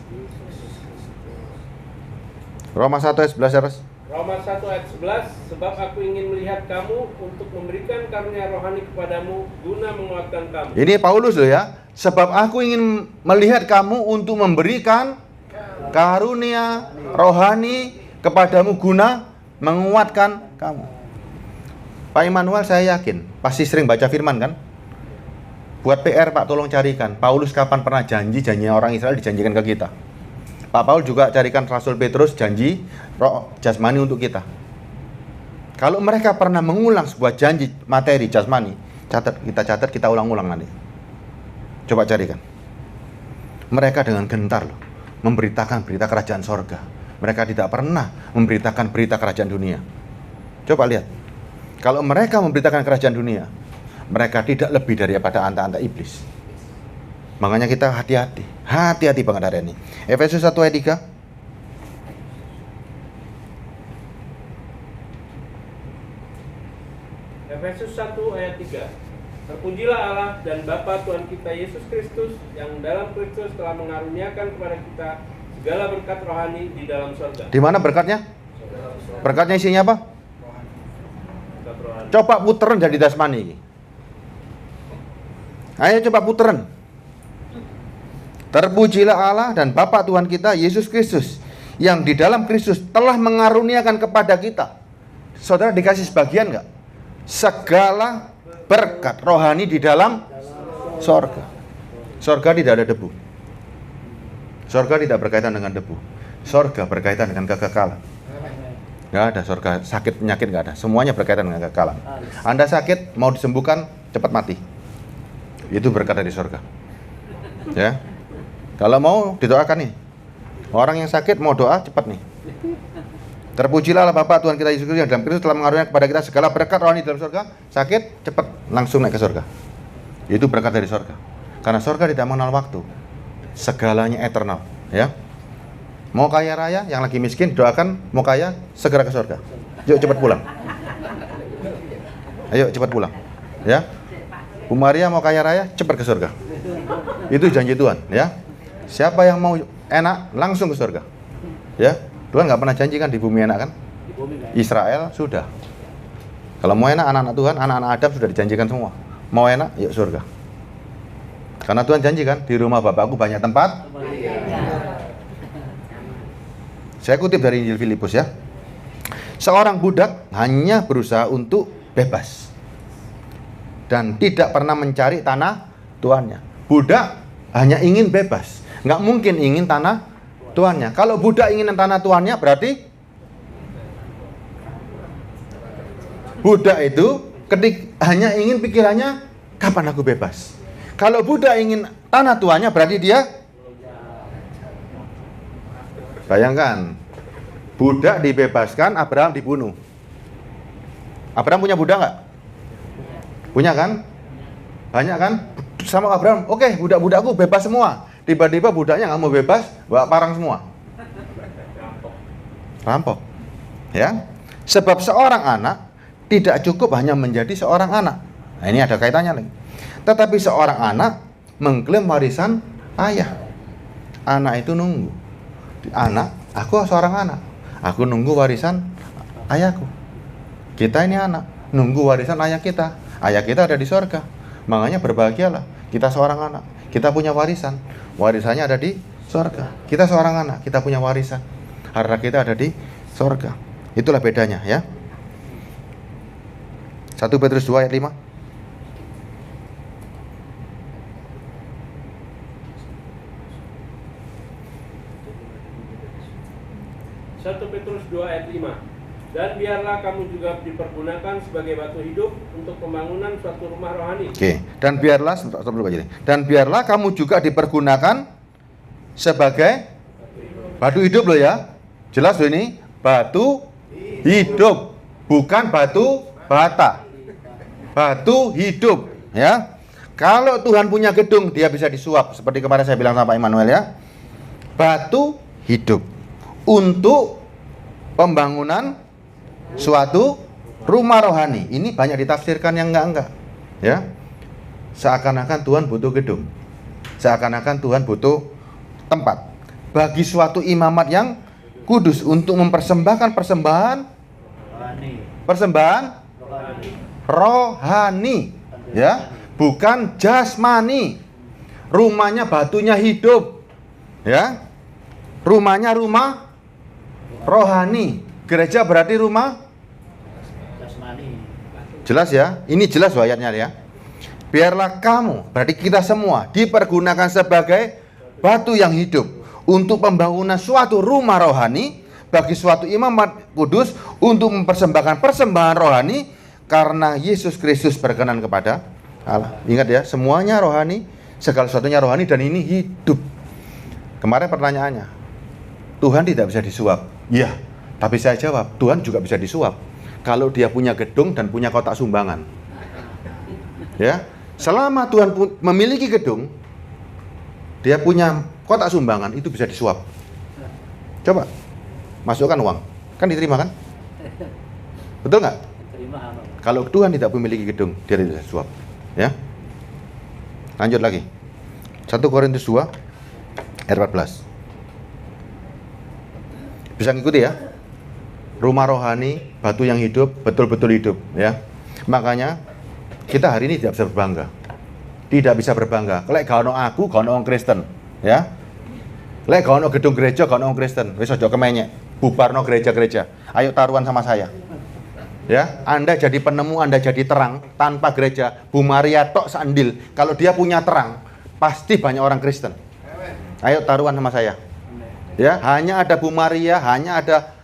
Roma 1 ayat 11 ya, Ros. Roma 1 ayat 11, sebab aku ingin melihat kamu untuk memberikan karunia rohani kepadamu guna menguatkan kamu. Ini Paulus loh ya. Sebab aku ingin melihat kamu untuk memberikan karunia rohani kepadamu guna menguatkan kamu. Pak Immanuel saya yakin pasti sering baca firman kan? Buat PR Pak, tolong carikan Paulus kapan pernah janji-janjinya orang Israel dijanjikan ke kita. Pak Paul juga carikan Rasul Petrus janji roh jasmani untuk kita. Kalau mereka pernah mengulang sebuah janji materi jasmani, catat, kita ulang-ulang nanti. Coba carikan. Mereka dengan gentar loh memberitakan berita kerajaan sorga. Mereka tidak pernah memberitakan berita kerajaan dunia. Coba lihat. Kalau mereka memberitakan kerajaan dunia, mereka tidak lebih daripada anta-anta iblis. Makanya kita hati-hati banget hari ini. Efesus 1 ayat 3. Efesus 1 ayat 3. Terpujilah Allah dan Bapa Tuhan kita Yesus Kristus, yang dalam Kristus telah mengaruniakan kepada kita segala berkat rohani di dalam surga. Di mana berkatnya? Berkatnya isinya apa? Berkat rohani. Coba puteran dari dasmani. Ayo coba puteran. Terpujilah Allah dan Bapa Tuhan kita Yesus Kristus, yang di dalam Kristus telah mengaruniakan kepada kita. Saudara dikasih sebagian enggak? Segala berkat rohani di dalam sorga. Sorga tidak ada debu. Sorga tidak berkaitan dengan debu. Sorga berkaitan dengan kekekalan. Enggak ada sorga sakit penyakit, enggak ada. Semuanya berkaitan dengan kekekalan. Anda sakit mau disembuhkan cepat mati. Itu berkat dari sorga. Ya. Kalau mau didoakan nih. Orang yang sakit mau doa cepat nih. Terpujilah Allah Bapa Tuhan kita Yesus Kristus, yang dalam Kristus telah mengaruniakan kepada kita segala berkat rohani dalam surga. Sakit cepat langsung naik ke surga. Itu berkat dari surga. Karena surga tidak mengenal waktu. Segalanya eternal, ya. Mau kaya raya, yang lagi miskin doakan mau kaya segera ke surga. Yuk cepat pulang. Ayo cepat pulang, ya. Bu Maria mau kaya raya cepat ke surga. Itu janji Tuhan, ya. Siapa yang mau enak langsung ke surga, ya. Tuhan nggak pernah janjikan di bumi enak kan? Israel sudah. Kalau mau enak anak-anak Tuhan, anak-anak Adam sudah dijanjikan semua. Mau enak, yuk surga. Karena Tuhan janjikan di rumah Bapakku banyak tempat. Saya kutip dari Injil Filipus ya. Seorang budak hanya berusaha untuk bebas dan tidak pernah mencari tanah tuannya. Budak hanya ingin bebas, nggak mungkin ingin tanah tuannya. Kalau budak ingin tanah tuannya, berarti budak itu hanya ingin pikirannya, kapan aku bebas. Kalau budak ingin tanah tuannya, berarti dia, bayangkan, budak dibebaskan, Abraham dibunuh. Abraham punya budak nggak? Punya kan? Banyak kan? Sama Abraham, oke, budak-budakku bebas semua. Tiba-tiba budaknya nggak mau bebas, bawa parang semua. Rampok. Ya. Sebab seorang anak tidak cukup hanya menjadi seorang anak. Nah, ini ada kaitannya lagi. Tetapi seorang anak mengklaim warisan ayah. Anak itu nunggu. Anak, aku seorang anak. Aku nunggu warisan ayahku. Kita ini anak, nunggu warisan ayah kita. Ayah kita ada di sorga. Makanya berbahagialah. Kita seorang anak. Kita punya warisan. Warisannya ada di sorga. Kita seorang anak. Kita punya warisan. Harta kita ada di sorga. Itulah bedanya ya. 1 Petrus 2 ayat 5. 1 Petrus 2 ayat 5. Dan biarlah kamu juga dipergunakan sebagai batu hidup untuk pembangunan suatu rumah rohani. Oke. Dan biarlah kamu juga dipergunakan sebagai batu hidup loh ya. Jelas loh ini, batu hidup, bukan batu bata. Batu hidup ya. Kalau Tuhan punya gedung, dia bisa disuap seperti kemarin saya bilang sama Pak Immanuel ya. Batu hidup untuk pembangunan suatu rumah rohani. Ini banyak ditafsirkan yang enggak ya. Seakan-akan Tuhan butuh gedung. Seakan-akan Tuhan butuh tempat bagi suatu imamat yang kudus untuk mempersembahkan persembahan rohani ya, bukan jasmani. Rumahnya batunya hidup ya. Rumahnya rumah rohani. Gereja berarti rumah jasmani. Jelas ya? Ini jelas ayatnya ya. Biarlah kamu, berarti kita semua dipergunakan sebagai batu yang hidup untuk pembangunan suatu rumah rohani bagi suatu imamat kudus untuk mempersembahkan persembahan rohani karena Yesus Kristus berkenan kepada Allah. Ingat ya, semuanya rohani, segala sesuatunya rohani dan ini hidup. Kemarin pertanyaannya, Tuhan tidak bisa disuap. Iya, tapi saya jawab, Tuhan juga bisa disuap. Kalau dia punya gedung dan punya kotak sumbangan. Ya, selama Tuhan memiliki gedung, dia punya kotak sumbangan, itu bisa disuap. Coba, masukkan uang. Kan diterima kan? Betul nggak? Kalau Tuhan tidak memiliki gedung, dia tidak bisa disuap. Ya. Lanjut lagi. 1 Korintus 2 ayat 14. Bisa ngikuti ya? Rumah rohani, batu yang hidup, betul-betul hidup ya. Makanya kita hari ini tidak bisa berbangga. Tidak bisa berbangga. Lek gak ono aku, gak ono wong Kristen, ya. Lek gak ono gedung gereja, gak ono wong Kristen. Wis aja kemenyek, bubarno gereja-gereja. Ayo taruhan sama saya. Ya, Anda jadi penemu, Anda jadi terang tanpa gereja. Bu Maria tok sandil. Kalau dia punya terang, pasti banyak orang Kristen. Ayo taruhan sama saya. Ya, hanya ada Bu Maria, hanya ada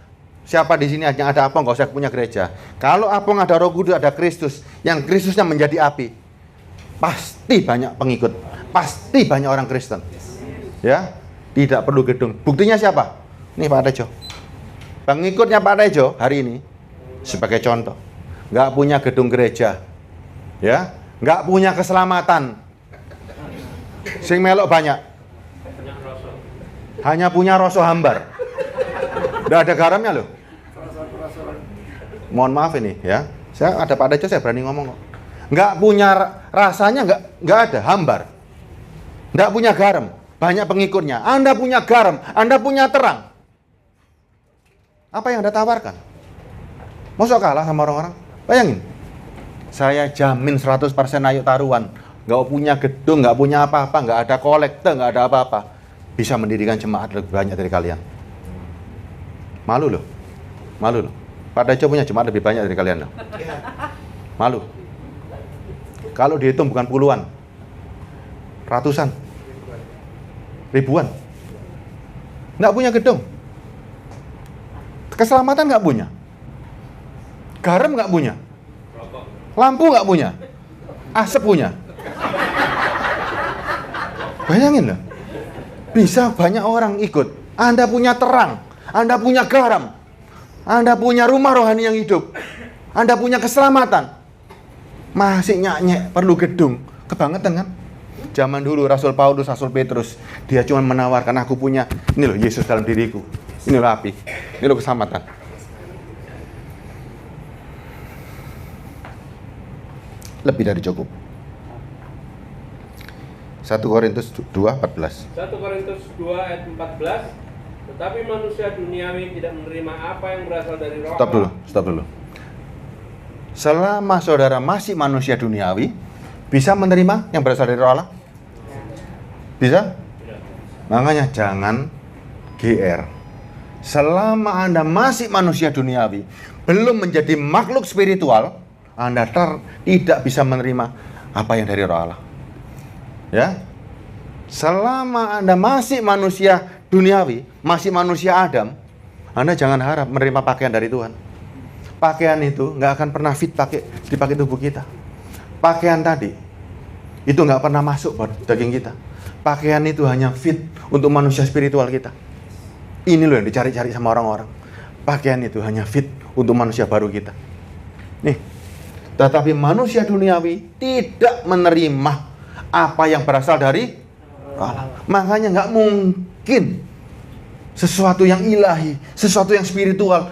siapa di sini, hanya ada Apong, nggak usah punya gereja. Kalau Apong ada Roh Kudus, ada Kristus, yang Kristusnya menjadi api, pasti banyak pengikut, pasti banyak orang Kristen. Ya, tidak perlu gedung. Buktinya siapa? Nih Pak Tejo. Pengikutnya Pak Tejo hari ini, sebagai contoh, nggak punya gedung gereja, ya, nggak punya keselamatan. Sing melok banyak, hanya punya rasa hambar. Nggak ada garamnya loh. Mohon maaf ini ya. Saya ada Pak Dejo, saya berani ngomong kok. Nggak punya rasanya, nggak ada, hambar. Nggak punya garam, banyak pengikutnya. Anda punya garam, Anda punya terang. Apa yang Anda tawarkan? Masa kalah sama orang-orang? Bayangin. Saya jamin 100% ayo taruhan. Nggak punya gedung, nggak punya apa-apa, nggak ada kolektor, nggak ada apa-apa. Bisa mendirikan jemaat lebih banyak dari kalian. Malu loh. Malu loh. Pak Dejo punya jemaat lebih banyak dari kalian loh. Malu. Kalau dihitung bukan puluhan, ratusan, ribuan. nggak punya gedung. Keselamatan nggak punya. Garam nggak punya. Lampu nggak punya. Asap punya. Bayangin loh. Bisa banyak orang ikut. Anda punya terang. Anda punya garam. Anda punya rumah rohani yang hidup. Anda punya keselamatan. Masih nyek perlu gedung. Kebangetan kan? Zaman dulu Rasul Paulus, Rasul Petrus, dia cuma menawarkan, aku punya, ini loh Yesus dalam diriku. Ini loh api. Ini loh keselamatan. Lebih dari cukup. 1 Korintus 2:14. 1 Korintus 2 ayat 14. Tetapi manusia duniawi tidak menerima apa yang berasal dari roh Allah. Stop dulu. Selama saudara masih manusia duniawi, bisa menerima yang berasal dari roh Allah? Bisa? Makanya jangan GR. Selama Anda masih manusia duniawi, belum menjadi makhluk spiritual, Anda tidak bisa menerima apa yang dari roh Allah. Ya, selama Anda masih manusia duniawi, masih manusia Adam, Anda jangan harap menerima pakaian dari Tuhan. Pakaian itu nggak akan pernah fit dipakai tubuh kita. Pakaian tadi itu nggak pernah masuk buat daging kita. Pakaian itu hanya fit untuk manusia spiritual kita. Ini loh yang dicari-cari sama orang-orang. Pakaian itu hanya fit untuk manusia baru kita. Nih, tetapi manusia duniawi tidak menerima apa yang berasal dari Allah. Makanya nggak mungkin sesuatu yang ilahi, sesuatu yang spiritual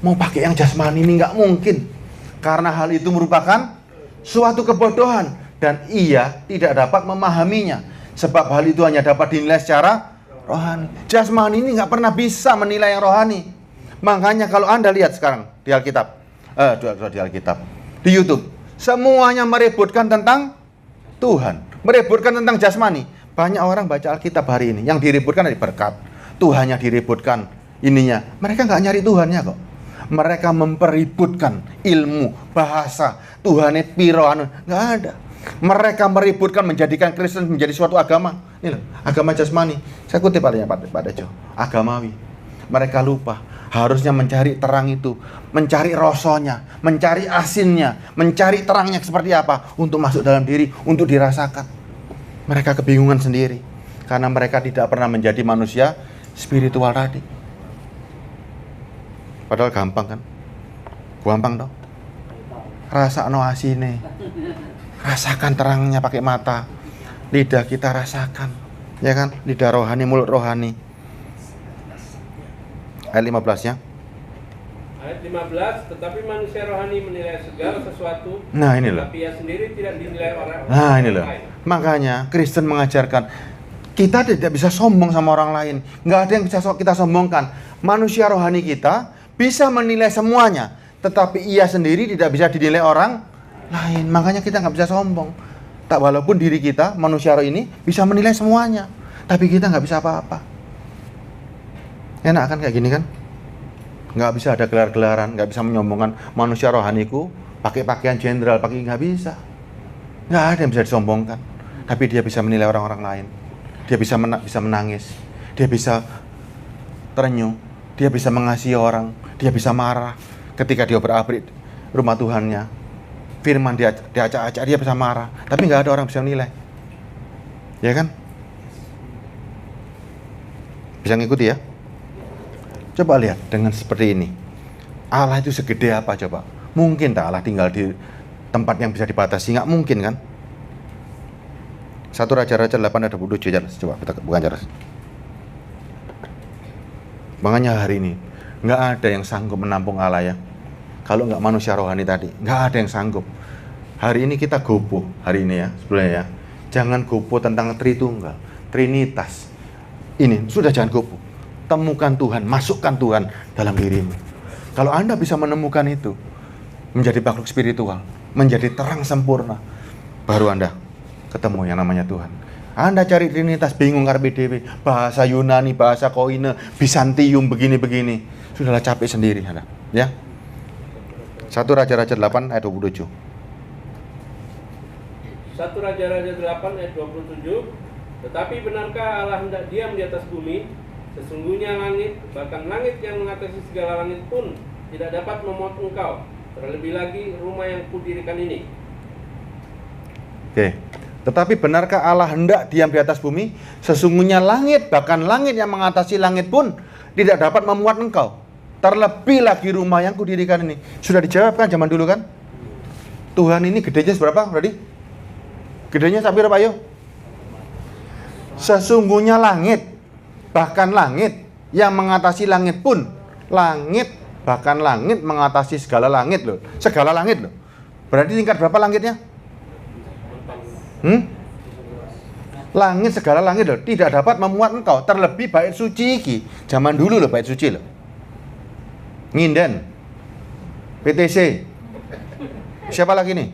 mau pakai yang jasmani, ini nggak mungkin. Karena hal itu merupakan suatu kebodohan dan ia tidak dapat memahaminya. Sebab hal itu hanya dapat dinilai secara rohani. Jasmani ini nggak pernah bisa menilai yang rohani. Makanya kalau Anda lihat sekarang di Alkitab, di YouTube, semuanya meributkan tentang Tuhan, meributkan tentang jasmani. Banyak orang baca Alkitab hari ini, yang diributkan dari berkat, Tuhannya diributkan ininya. Mereka nggak nyari Tuhannya kok. Mereka mempeributkan ilmu, bahasa, Tuhannya piro, nggak ada. Mereka meributkan menjadikan Kristen menjadi suatu agama. Ini loh, agama jasmani. Saya kutip adanya Pak Dejo, agamawi. Mereka lupa harusnya mencari terang itu, mencari rosonya, mencari asinnya, mencari terangnya seperti apa untuk masuk dalam diri, untuk dirasakan. Mereka kebingungan sendiri karena mereka tidak pernah menjadi manusia spiritual tadi. Padahal gampang kan? Gampang dong. Rasa no asine. Rasakan terangnya pakai mata. Lidah kita rasakan. Ya kan? Lidah rohani, mulut rohani. Ayat 15-nya. Ayat 15, tetapi manusia rohani menilai segala sesuatu. Nah, ini loh. Tapi ia sendiri tidak dinilai orang. Nah, ini loh. Makanya Kristen mengajarkan kita tidak bisa sombong sama orang lain. Nggak ada yang bisa kita sombongkan. Manusia rohani kita bisa menilai semuanya, tetapi ia sendiri tidak bisa dinilai orang lain. Makanya kita nggak bisa sombong. Tak walaupun diri kita, manusia roh ini bisa menilai semuanya, tapi kita nggak bisa apa-apa. Enak kan kayak gini kan? Nggak bisa ada gelar-gelaran, nggak bisa menyombongkan manusia rohaniku pakai pakaian jenderal, pakai nggak bisa. Nggak ada yang bisa disombongkan. Tapi dia bisa menilai orang-orang lain. Dia bisa menangis. Dia bisa terenyuh. Dia bisa mengasihi orang. Dia bisa marah ketika dia berabrik rumah Tuhannya. Firman dia acak-acak, dia bisa marah. Tapi nggak ada orang bisa menilai. Ya kan? Bisa ngikuti ya? Coba lihat dengan seperti ini. Allah itu segede apa coba? Mungkin tak Allah tinggal di tempat yang bisa dibatasi? Nggak mungkin kan? 1 Raja-Raja 8 ada 27 jelas. Coba kita bukan jelas. Makanya hari ini nggak ada yang sanggup menampung Allah ya. Kalau nggak manusia rohani tadi, nggak ada yang sanggup. Hari ini kita gopoh hari ini ya, sebelumnya ya. Jangan gopoh tentang Tritunggal, Trinitas. Ini sudah jangan gopoh. Temukan Tuhan, masukkan Tuhan dalam dirimu. Kalau Anda bisa menemukan itu, menjadi makhluk spiritual, menjadi terang sempurna, baru Anda ketemu yang namanya Tuhan. Anda cari Trinitas, bingung karpe dewe, bahasa Yunani, bahasa Koine, Bizantium, begini-begini. Sudahlah capek sendiri Anda, ya. 1 Raja-Raja 8 ayat 27. 1 Raja-Raja 8 ayat 27. Tetapi benarkah Allah hendak diam di atas bumi Sesungguhnya langit, bahkan langit yang mengatasi segala langit pun tidak dapat memuat engkau. Terlebih lagi rumah yang kudirikan ini. Oke. Tetapi benarkah Allah hendak diam di atas bumi? Sesungguhnya langit, bahkan langit yang mengatasi langit pun tidak dapat memuat engkau. Terlebih lagi rumah yang kudirikan ini. Sudah dijawab kan zaman dulu kan? Tuhan ini gedenya seberapa berarti? Gedenya sampai berapa yuk? Sesungguhnya langit, bahkan langit yang mengatasi langit pun. Langit, bahkan langit mengatasi segala langit loh. Segala langit loh. Berarti tingkat berapa langitnya? Langit, segala langit loh, tidak dapat memuat engkau. Terlebih bait suci iki. Zaman dulu loh bait suci loh. Nginden, PTC. Siapa lagi nih?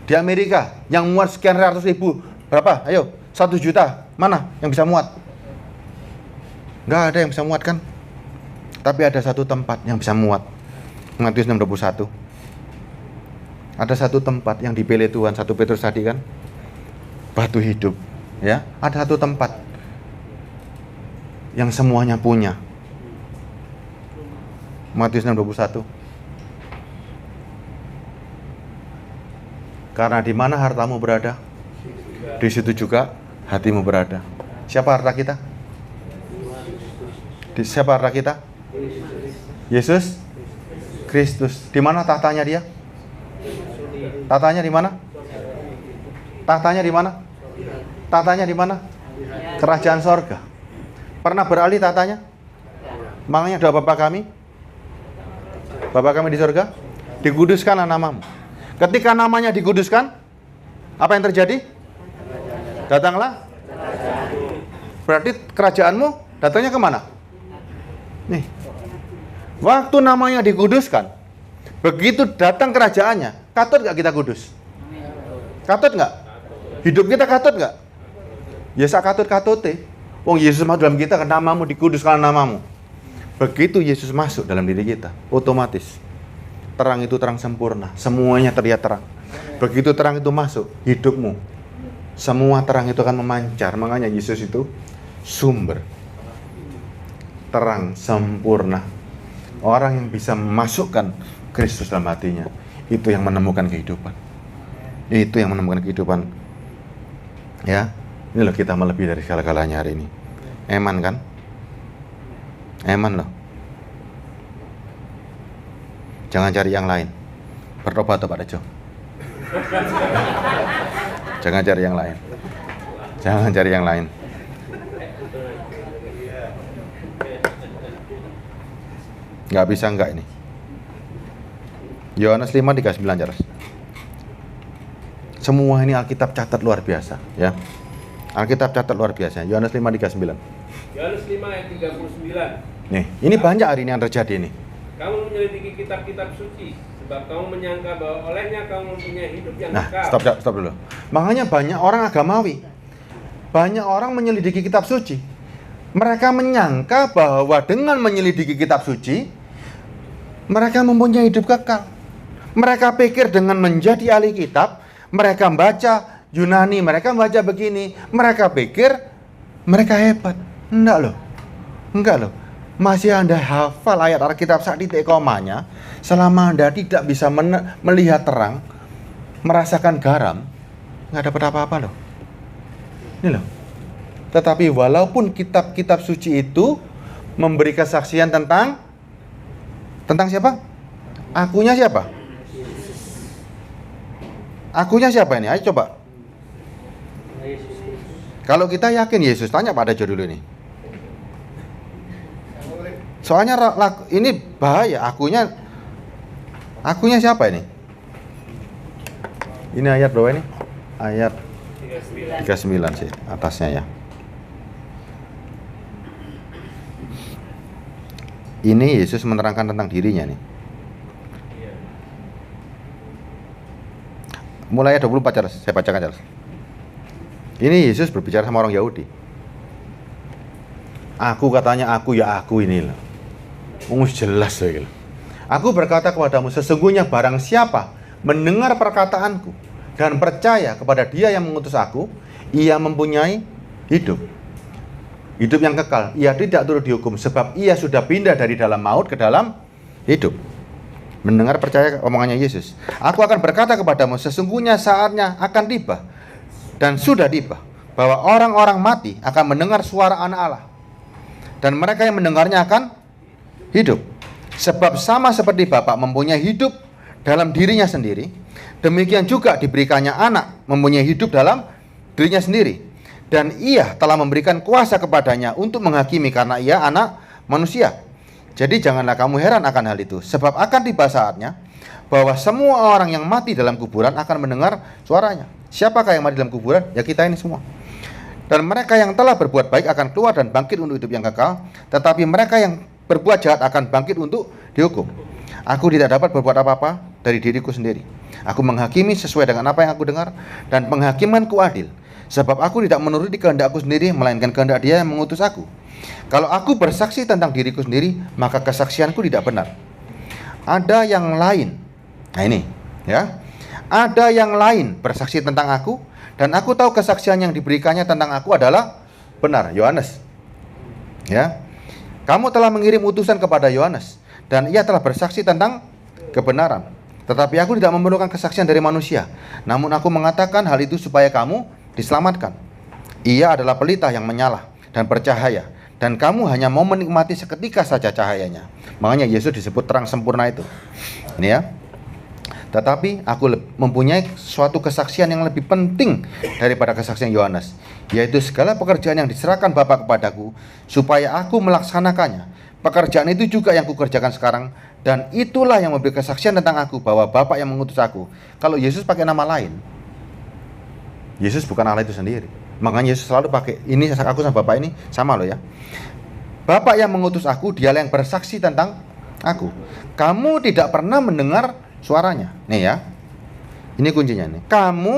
Di Amerika yang muat sekian ratus ribu. Berapa? Ayo, 1 juta. Mana yang bisa muat? Nggak ada yang bisa muat kan? Tapi ada satu tempat yang bisa muat. Matius 6:21. Ada satu tempat yang dipilih Tuhan, 1 Petrus tadi kan? Batu hidup, ya. Ada satu tempat yang semuanya punya. Matius 6:21. Karena di mana hartamu berada, di situ juga hatimu berada. Siapa harta kita? Siapa harta kita? Yesus Kristus. Di mana tahtanya dia? Tahtanya di mana? Tahtanya di mana? Tahtanya di mana? Kerajaan sorga. Pernah beralih tahtanya? Makanya doa Bapa kami, Bapa kami di sorga, dikuduskanlah namamu. Ketika namanya dikuduskan, apa yang terjadi? Datanglah. Berarti kerajaanmu datangnya kemana? Nih. Waktu namanya dikuduskan, begitu datang kerajaannya, katut gak kita kudus? Katut gak? Hidup kita katut gak? Ya sak katut-katute. Wong Yesus masuk dalam kita, namamu dikuduskan namamu. Begitu Yesus masuk dalam diri kita, otomatis terang itu terang sempurna, semuanya terlihat terang. Begitu terang itu masuk hidupmu, semua terang itu akan memancar. Makanya Yesus itu sumber terang sempurna. Orang yang bisa memasukkan Kristus dalam hatinya, itu yang menemukan kehidupan. Itu yang menemukan kehidupan. Ya, ini loh kita melebihi dari segala-galanya hari ini. Eman kan? Eman loh. Jangan cari yang lain. Bertobat Pak Rejo. Jangan cari yang lain. Jangan cari yang lain. Nggak bisa enggak ini. Yohanes 5:39 Charles. Semua ini Alkitab catat luar biasa, ya. Alkitab catat luar biasa. Yohanes 5:39. Yohanes 5 ayat 39. Nih, ini banyak hari ini yang terjadi nih. Kamu menyelidiki kitab-kitab suci, sebab kamu menyangka bahwa olehnya kamu mempunyai hidup yang Nah, kekal. stop dulu. Makanya banyak orang agamawi, banyak orang menyelidiki kitab suci. Mereka menyangka bahwa dengan menyelidiki kitab suci, mereka mempunyai hidup kekal. Mereka pikir dengan menjadi ahli kitab, mereka baca Yunani, mereka baca begini, mereka pikir mereka hebat. Enggak loh. Masih Anda hafal ayat Alkitab sak titik komanya, selama Anda tidak bisa melihat terang, merasakan garam, nggak dapat apa-apa loh. Ini loh. Tetapi walaupun kitab-kitab suci itu memberi kesaksian tentang siapa? Akunya siapa? Akunya siapa ini? Ayo coba. Kalau kita yakin Yesus, tanya pada Dejo dulu ini. Soalnya ini bahaya. Akunya siapa ini? Ini ayat berapa ini? Ayat 39 sih atasnya ya. Ini Yesus menerangkan tentang dirinya nih. Mulai ayat 24 Charles, saya bacakan Charles. Ini Yesus berbicara sama orang Yahudi. Aku katanya aku ya aku ini loh. Jelas loh. Aku berkata kepadamu, sesungguhnya barang siapa mendengar perkataanku dan percaya kepada Dia yang mengutus aku, ia mempunyai hidup. hidup yang kekal. Ia tidak turut dihukum sebab ia sudah pindah dari dalam maut ke dalam hidup. Mendengar percaya omongannya Yesus. Aku akan berkata kepadamu, sesungguhnya saatnya akan tiba dan sudah tiba bahwa orang-orang mati akan mendengar suara Anak Allah, dan mereka yang mendengarnya akan hidup. Sebab sama seperti Bapa mempunyai hidup dalam dirinya sendiri, demikian juga diberikannya Anak mempunyai hidup dalam dirinya sendiri. Dan ia telah memberikan kuasa kepadanya untuk menghakimi karena ia Anak manusia. Jadi janganlah kamu heran akan hal itu, sebab akan tiba saatnya bahwa semua orang yang mati dalam kuburan akan mendengar suaranya. Siapakah yang mati dalam kuburan? Ya kita ini semua. Dan mereka yang telah berbuat baik akan keluar dan bangkit untuk hidup yang kekal, tetapi mereka yang berbuat jahat akan bangkit untuk dihukum. Aku tidak dapat berbuat apa-apa dari diriku sendiri. Aku menghakimi sesuai dengan apa yang aku dengar, dan penghakimanku adil. Sebab aku tidak menuruti kehendakku sendiri, melainkan kehendak Dia yang mengutus aku. Kalau aku bersaksi tentang diriku sendiri, maka kesaksianku tidak benar. Ada yang lain. Nah ini, ya. Ada yang lain bersaksi tentang aku, dan aku tahu kesaksian yang diberikannya tentang aku adalah benar. Yohanes. Ya. Kamu telah mengirim utusan kepada Yohanes, dan ia telah bersaksi tentang kebenaran. Tetapi aku tidak memerlukan kesaksian dari manusia. Namun aku mengatakan hal itu supaya kamu diselamatkan. Ia adalah pelita yang menyala dan bercahaya, dan kamu hanya mau menikmati seketika saja cahayanya. Makanya Yesus disebut terang sempurna itu. Ini ya. Tetapi aku mempunyai suatu kesaksian yang lebih penting daripada kesaksian Yohanes, yaitu segala pekerjaan yang diserahkan Bapa kepadaku, supaya aku melaksanakannya. Pekerjaan itu juga yang kukerjakan sekarang, dan itulah yang memberi kesaksian tentang aku, bahwa Bapa yang mengutus aku. Kalau Yesus pakai nama lain, Yesus bukan Allah itu sendiri. Makanya Yesus selalu pakai, ini aku sama Bapak ini sama loh ya. Bapak yang mengutus aku, Dialah yang bersaksi tentang aku. Kamu tidak pernah mendengar suaranya. Nih ya, ini kuncinya nih. Kamu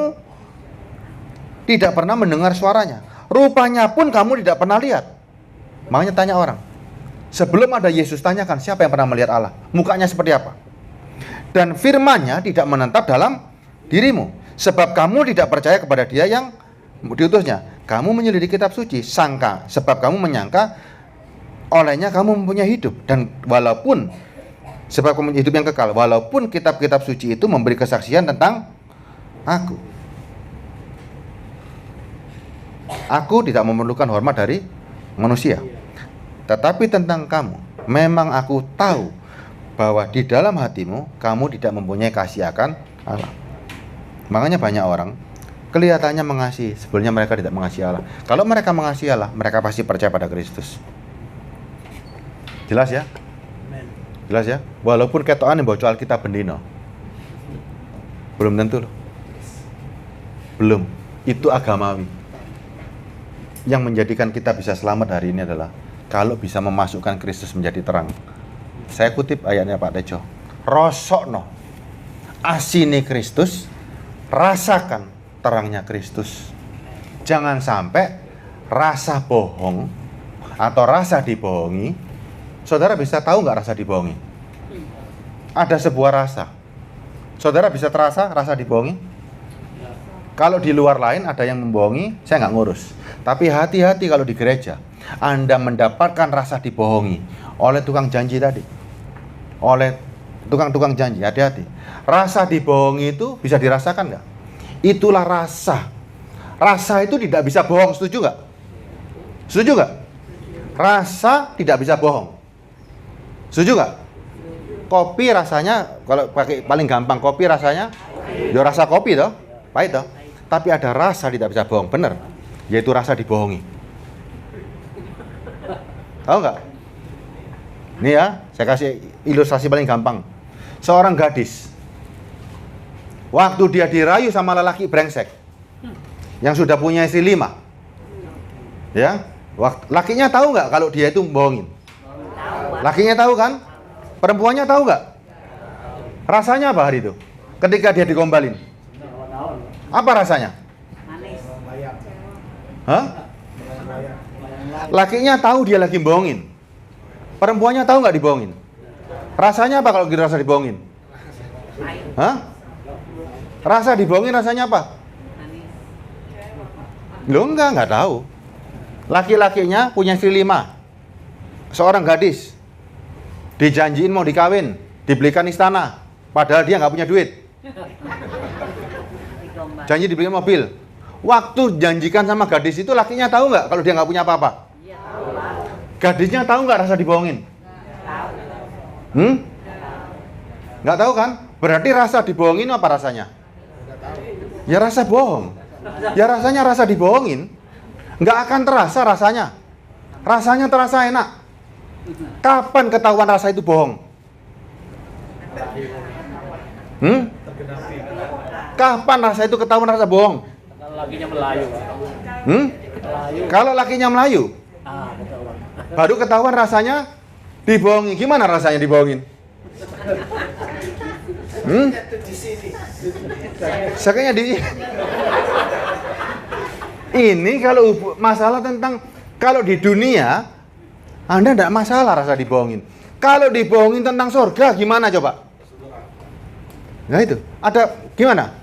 tidak pernah mendengar suaranya. Rupanya pun kamu tidak pernah lihat. Makanya tanya orang, sebelum ada Yesus, tanyakan siapa yang pernah melihat Allah, mukanya seperti apa. Dan firman-Nya tidak menetap dalam dirimu, sebab kamu tidak percaya kepada Dia yang diutusnya. Kamu menyelidiki kitab suci, sangka, sebab kamu menyangka olehnya kamu mempunyai hidup. Dan walaupun sebab kamu hidup yang kekal, walaupun kitab-kitab suci itu memberi kesaksian tentang aku. Aku tidak memerlukan hormat dari manusia. Tetapi tentang kamu, memang aku tahu bahwa di dalam hatimu kamu tidak mempunyai kasih akan Allah. Makanya banyak orang kelihatannya mengasihi, sebenarnya mereka tidak mengasihi Allah. Kalau mereka mengasihi Allah, mereka pasti percaya pada Kristus. Jelas ya? Jelas ya? Walaupun ketokan yang baca Alkitab bendino, belum tentu loh. Belum. Itu agamawi. Yang menjadikan kita bisa selamat hari ini adalah kalau bisa memasukkan Kristus menjadi terang. Saya kutip ayatnya Pak Tejo. Rosokno asine Kristus, rasakan terangnya Kristus. Jangan sampai rasa bohong atau rasa dibohongi. Saudara bisa tahu nggak rasa dibohongi? Ada sebuah rasa. Saudara bisa terasa rasa dibohongi? Kalau di luar lain ada yang membohongi, saya nggak ngurus. Tapi hati-hati kalau di gereja Anda mendapatkan rasa dibohongi oleh tukang janji tadi, oleh tukang-tukang janji, hati-hati. Rasa dibohongi itu bisa dirasakan nggak? Itulah rasa. Rasa itu tidak bisa bohong, setuju nggak? Setuju nggak? Rasa tidak bisa bohong. Setuju nggak? Kopi rasanya, kalau pakai paling gampang, kopi rasanya ya rasa kopi toh, pahit toh. Tapi ada rasa tidak bisa bohong, bener, yaitu rasa dibohongi. Tahu nggak? Ini ya, saya kasih ilustrasi paling gampang. Seorang gadis, waktu dia dirayu sama lelaki brengsek yang sudah punya istri 5, ya, lakinya tahu nggak kalau dia itu bohongin? Lakinya tahu kan? Perempuannya tahu nggak? Rasanya apa hari itu? Ketika dia digombalin, apa rasanya? Hah? Lakinya tahu dia lagi bohongin. Perempuannya tahu nggak dibohongin? Rasanya apa kalau kita rasa dibohongin? Hah? Rasa dibohongin rasanya apa? Lo enggak tahu. Laki-lakinya punya istri 5. Seorang gadis dijanjiin mau dikawin, dibelikan istana, padahal dia nggak punya duit. Janji dibelikan mobil. Waktu janjikan sama gadis itu, lakinya tahu nggak kalau dia nggak punya apa-apa? Gadisnya tahu nggak rasa dibohongin? Nggak tahu kan? Berarti rasa dibohongin apa rasanya? Ya rasa bohong. Ya rasanya rasa dibohongin. Nggak akan terasa rasanya. Rasanya terasa enak. Kapan ketahuan rasa itu bohong? Kapan rasa itu ketahuan rasa bohong? Kalau lakinya Melayu. Kalau lakinya Melayu, baru ketahuan rasanya dibohongi. Gimana rasanya dibohongin? Sakanya ini kalau masalah tentang, kalau di dunia Anda tidak masalah rasa dibohongin. Kalau dibohongin tentang surga gimana coba? Nah itu, ada gimana?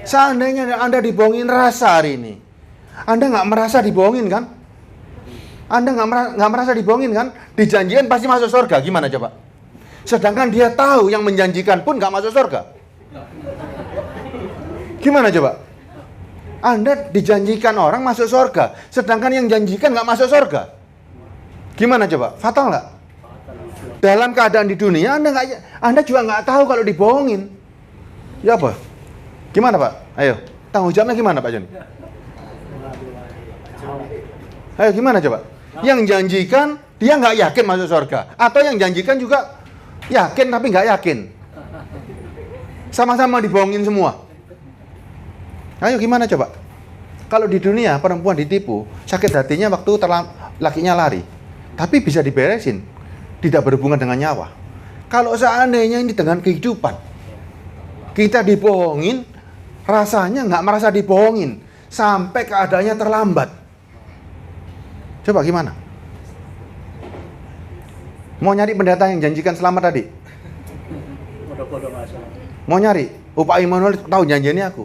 Seandainya Anda dibohongin rasa hari ini, Anda nggak merasa dibohongin kan? Anda nggak merasa dibohongin kan? Dijanjikan pasti masuk surga, gimana coba? Sedangkan dia tahu yang menjanjikan pun nggak masuk surga. Gimana coba? Anda dijanjikan orang masuk surga, sedangkan yang janjikan nggak masuk surga. Gimana coba? Fatal nggak? Dalam keadaan di dunia, Anda juga nggak tahu kalau dibohongin. Ya apa? Gimana Pak? Ayo, tanggung jawabnya gimana Pak Joni? Ayo gimana coba? Yang janjikan dia nggak yakin masuk surga, atau yang janjikan juga yakin tapi nggak yakin. Sama-sama dibohongin semua. Ayo gimana coba? Kalau di dunia perempuan ditipu, sakit hatinya waktu lakinya lari, tapi bisa diberesin, tidak berhubungan dengan nyawa. Kalau seandainya ini dengan kehidupan, kita dibohongin, rasanya nggak merasa dibohongin, sampai keadaannya terlambat. Coba gimana? Mau nyari pendeta yang janjikan selamat tadi? Mau nyari? Pak Immanuel tahu janjiannya aku.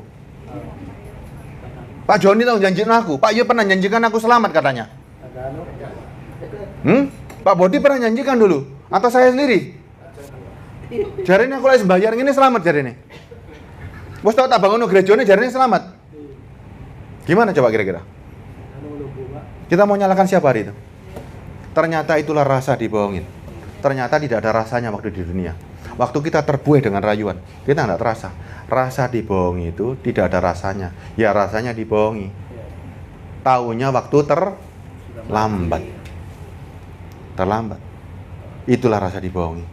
Pak Joni tahu janjian aku. Pak Yu pernah janjikan aku selamat katanya. Pak Bodi pernah janjikan dulu. Atau saya sendiri. Jari ini aku lagi sembahyang ini selamat jari ini. Bos tahu tak bangun gereja ini jari ini selamat. Gimana coba kira-kira? Kita mau nyalakan siapa hari itu? Ternyata itulah rasa dibohongin. Ternyata tidak ada rasanya waktu di dunia. Waktu kita terbuai dengan rayuan, kita tidak terasa. Rasa dibohongi itu tidak ada rasanya. Ya rasanya dibohongi. Taunya waktu terlambat. Terlambat. Itulah rasa dibohongi.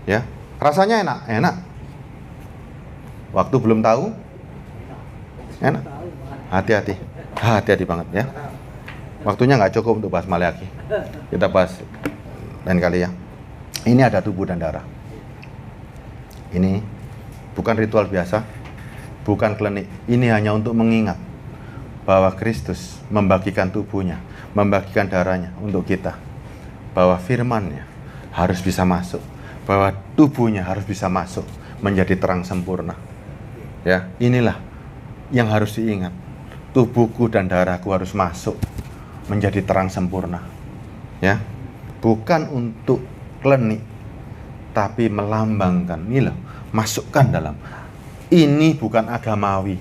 Ya, rasanya enak, enak. Waktu belum tahu, enak. Hati-hati, hati-hati banget ya. Waktunya nggak cukup untuk bahas Maleakhi. Kita bahas lain kali ya. Ini ada tubuh dan darah. Ini bukan ritual biasa, bukan klinik. Ini hanya untuk mengingat bahwa Kristus membagikan tubuhnya, membagikan darahnya untuk kita. Bahwa firman-Nya harus bisa masuk, bahwa tubuhnya harus bisa masuk menjadi terang sempurna. Ya, inilah yang harus diingat. Tubuhku dan darahku harus masuk menjadi terang sempurna. Ya, bukan untuk klinik, tapi melambangkan. Ini loh, masukkan dalam. Ini bukan agamawi.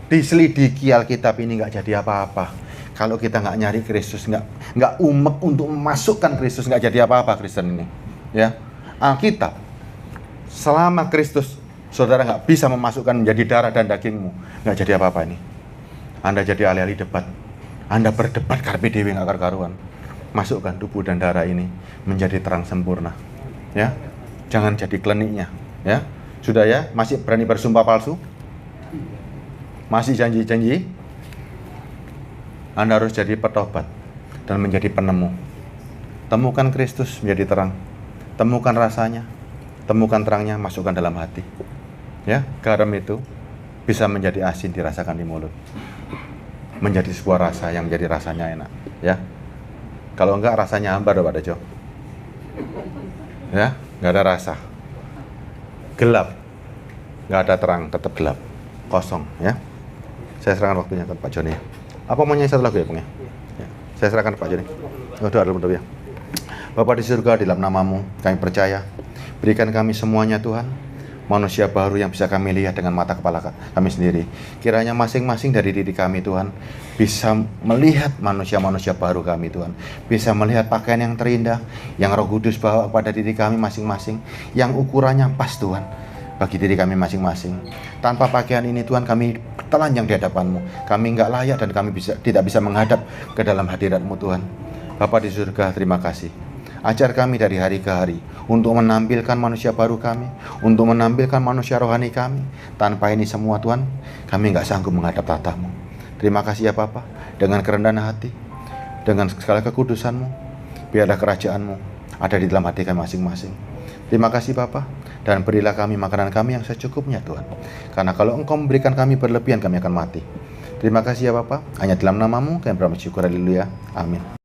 Diselidiki Alkitab ini nggak jadi apa-apa. Kalau kita nggak nyari Kristus, nggak umek untuk memasukkan Kristus, nggak jadi apa-apa Kristen ini. Ya, Alkitab. Selama Kristus, saudara nggak bisa memasukkan menjadi darah dan dagingmu, nggak jadi apa-apa ini. Anda jadi alih-alih debat. Anda berdebat karpe dewe nggak karu-karuan. Masukkan tubuh dan darah ini menjadi terang sempurna. Ya, jangan jadi kliniknya. Ya, sudah ya. Masih berani bersumpah palsu? Masih janji-janji? Anda harus jadi petobat dan menjadi penemu. Temukan Kristus menjadi terang. Temukan rasanya, temukan terangnya, masukkan dalam hati. Ya, garam itu bisa menjadi asin dirasakan di mulut. Menjadi sebuah rasa yang menjadi rasanya enak. Ya, kalau enggak rasanya hambar Pak Dejo. Ya, nggak ada rasa. Gelap, nggak ada terang, tetap gelap, kosong. Ya, saya serahkan waktunya ke Pak Joni. Apa mau nyanyi satu lagu ya, Bung? Ya. Saya serahkan Pak Joni. Doa dulu ya. Bapa di surga, dalam nama-Mu kami percaya. Berikan kami semuanya Tuhan, manusia baru yang bisa kami lihat dengan mata kepala kami sendiri. Kiranya masing-masing dari diri kami Tuhan bisa melihat manusia-manusia baru kami Tuhan. Bisa melihat pakaian yang terindah yang Roh Kudus bawa kepada diri kami masing-masing, yang ukurannya pas Tuhan bagi diri kami masing-masing. Tanpa pakaian ini Tuhan, kami telanjang di hadapan-Mu. Kami enggak layak dan kami tidak bisa menghadap ke dalam hadirat-Mu Tuhan. Bapa di surga, terima kasih. Ajar kami dari hari ke hari untuk menampilkan manusia baru kami, untuk menampilkan manusia rohani kami. Tanpa ini semua Tuhan, kami enggak sanggup menghadap tahta-Mu. Terima kasih ya Bapa, dengan kerendahan hati, dengan segala kekudusan-Mu, biarlah kerajaan-Mu ada di dalam hati kami masing-masing. Terima kasih Bapa, dan berilah kami makanan kami yang secukupnya Tuhan. Karena kalau Engkau memberikan kami berlebihan, kami akan mati. Terima kasih ya Bapa, hanya dalam nama-Mu kami bersyukur, haleluya, amin.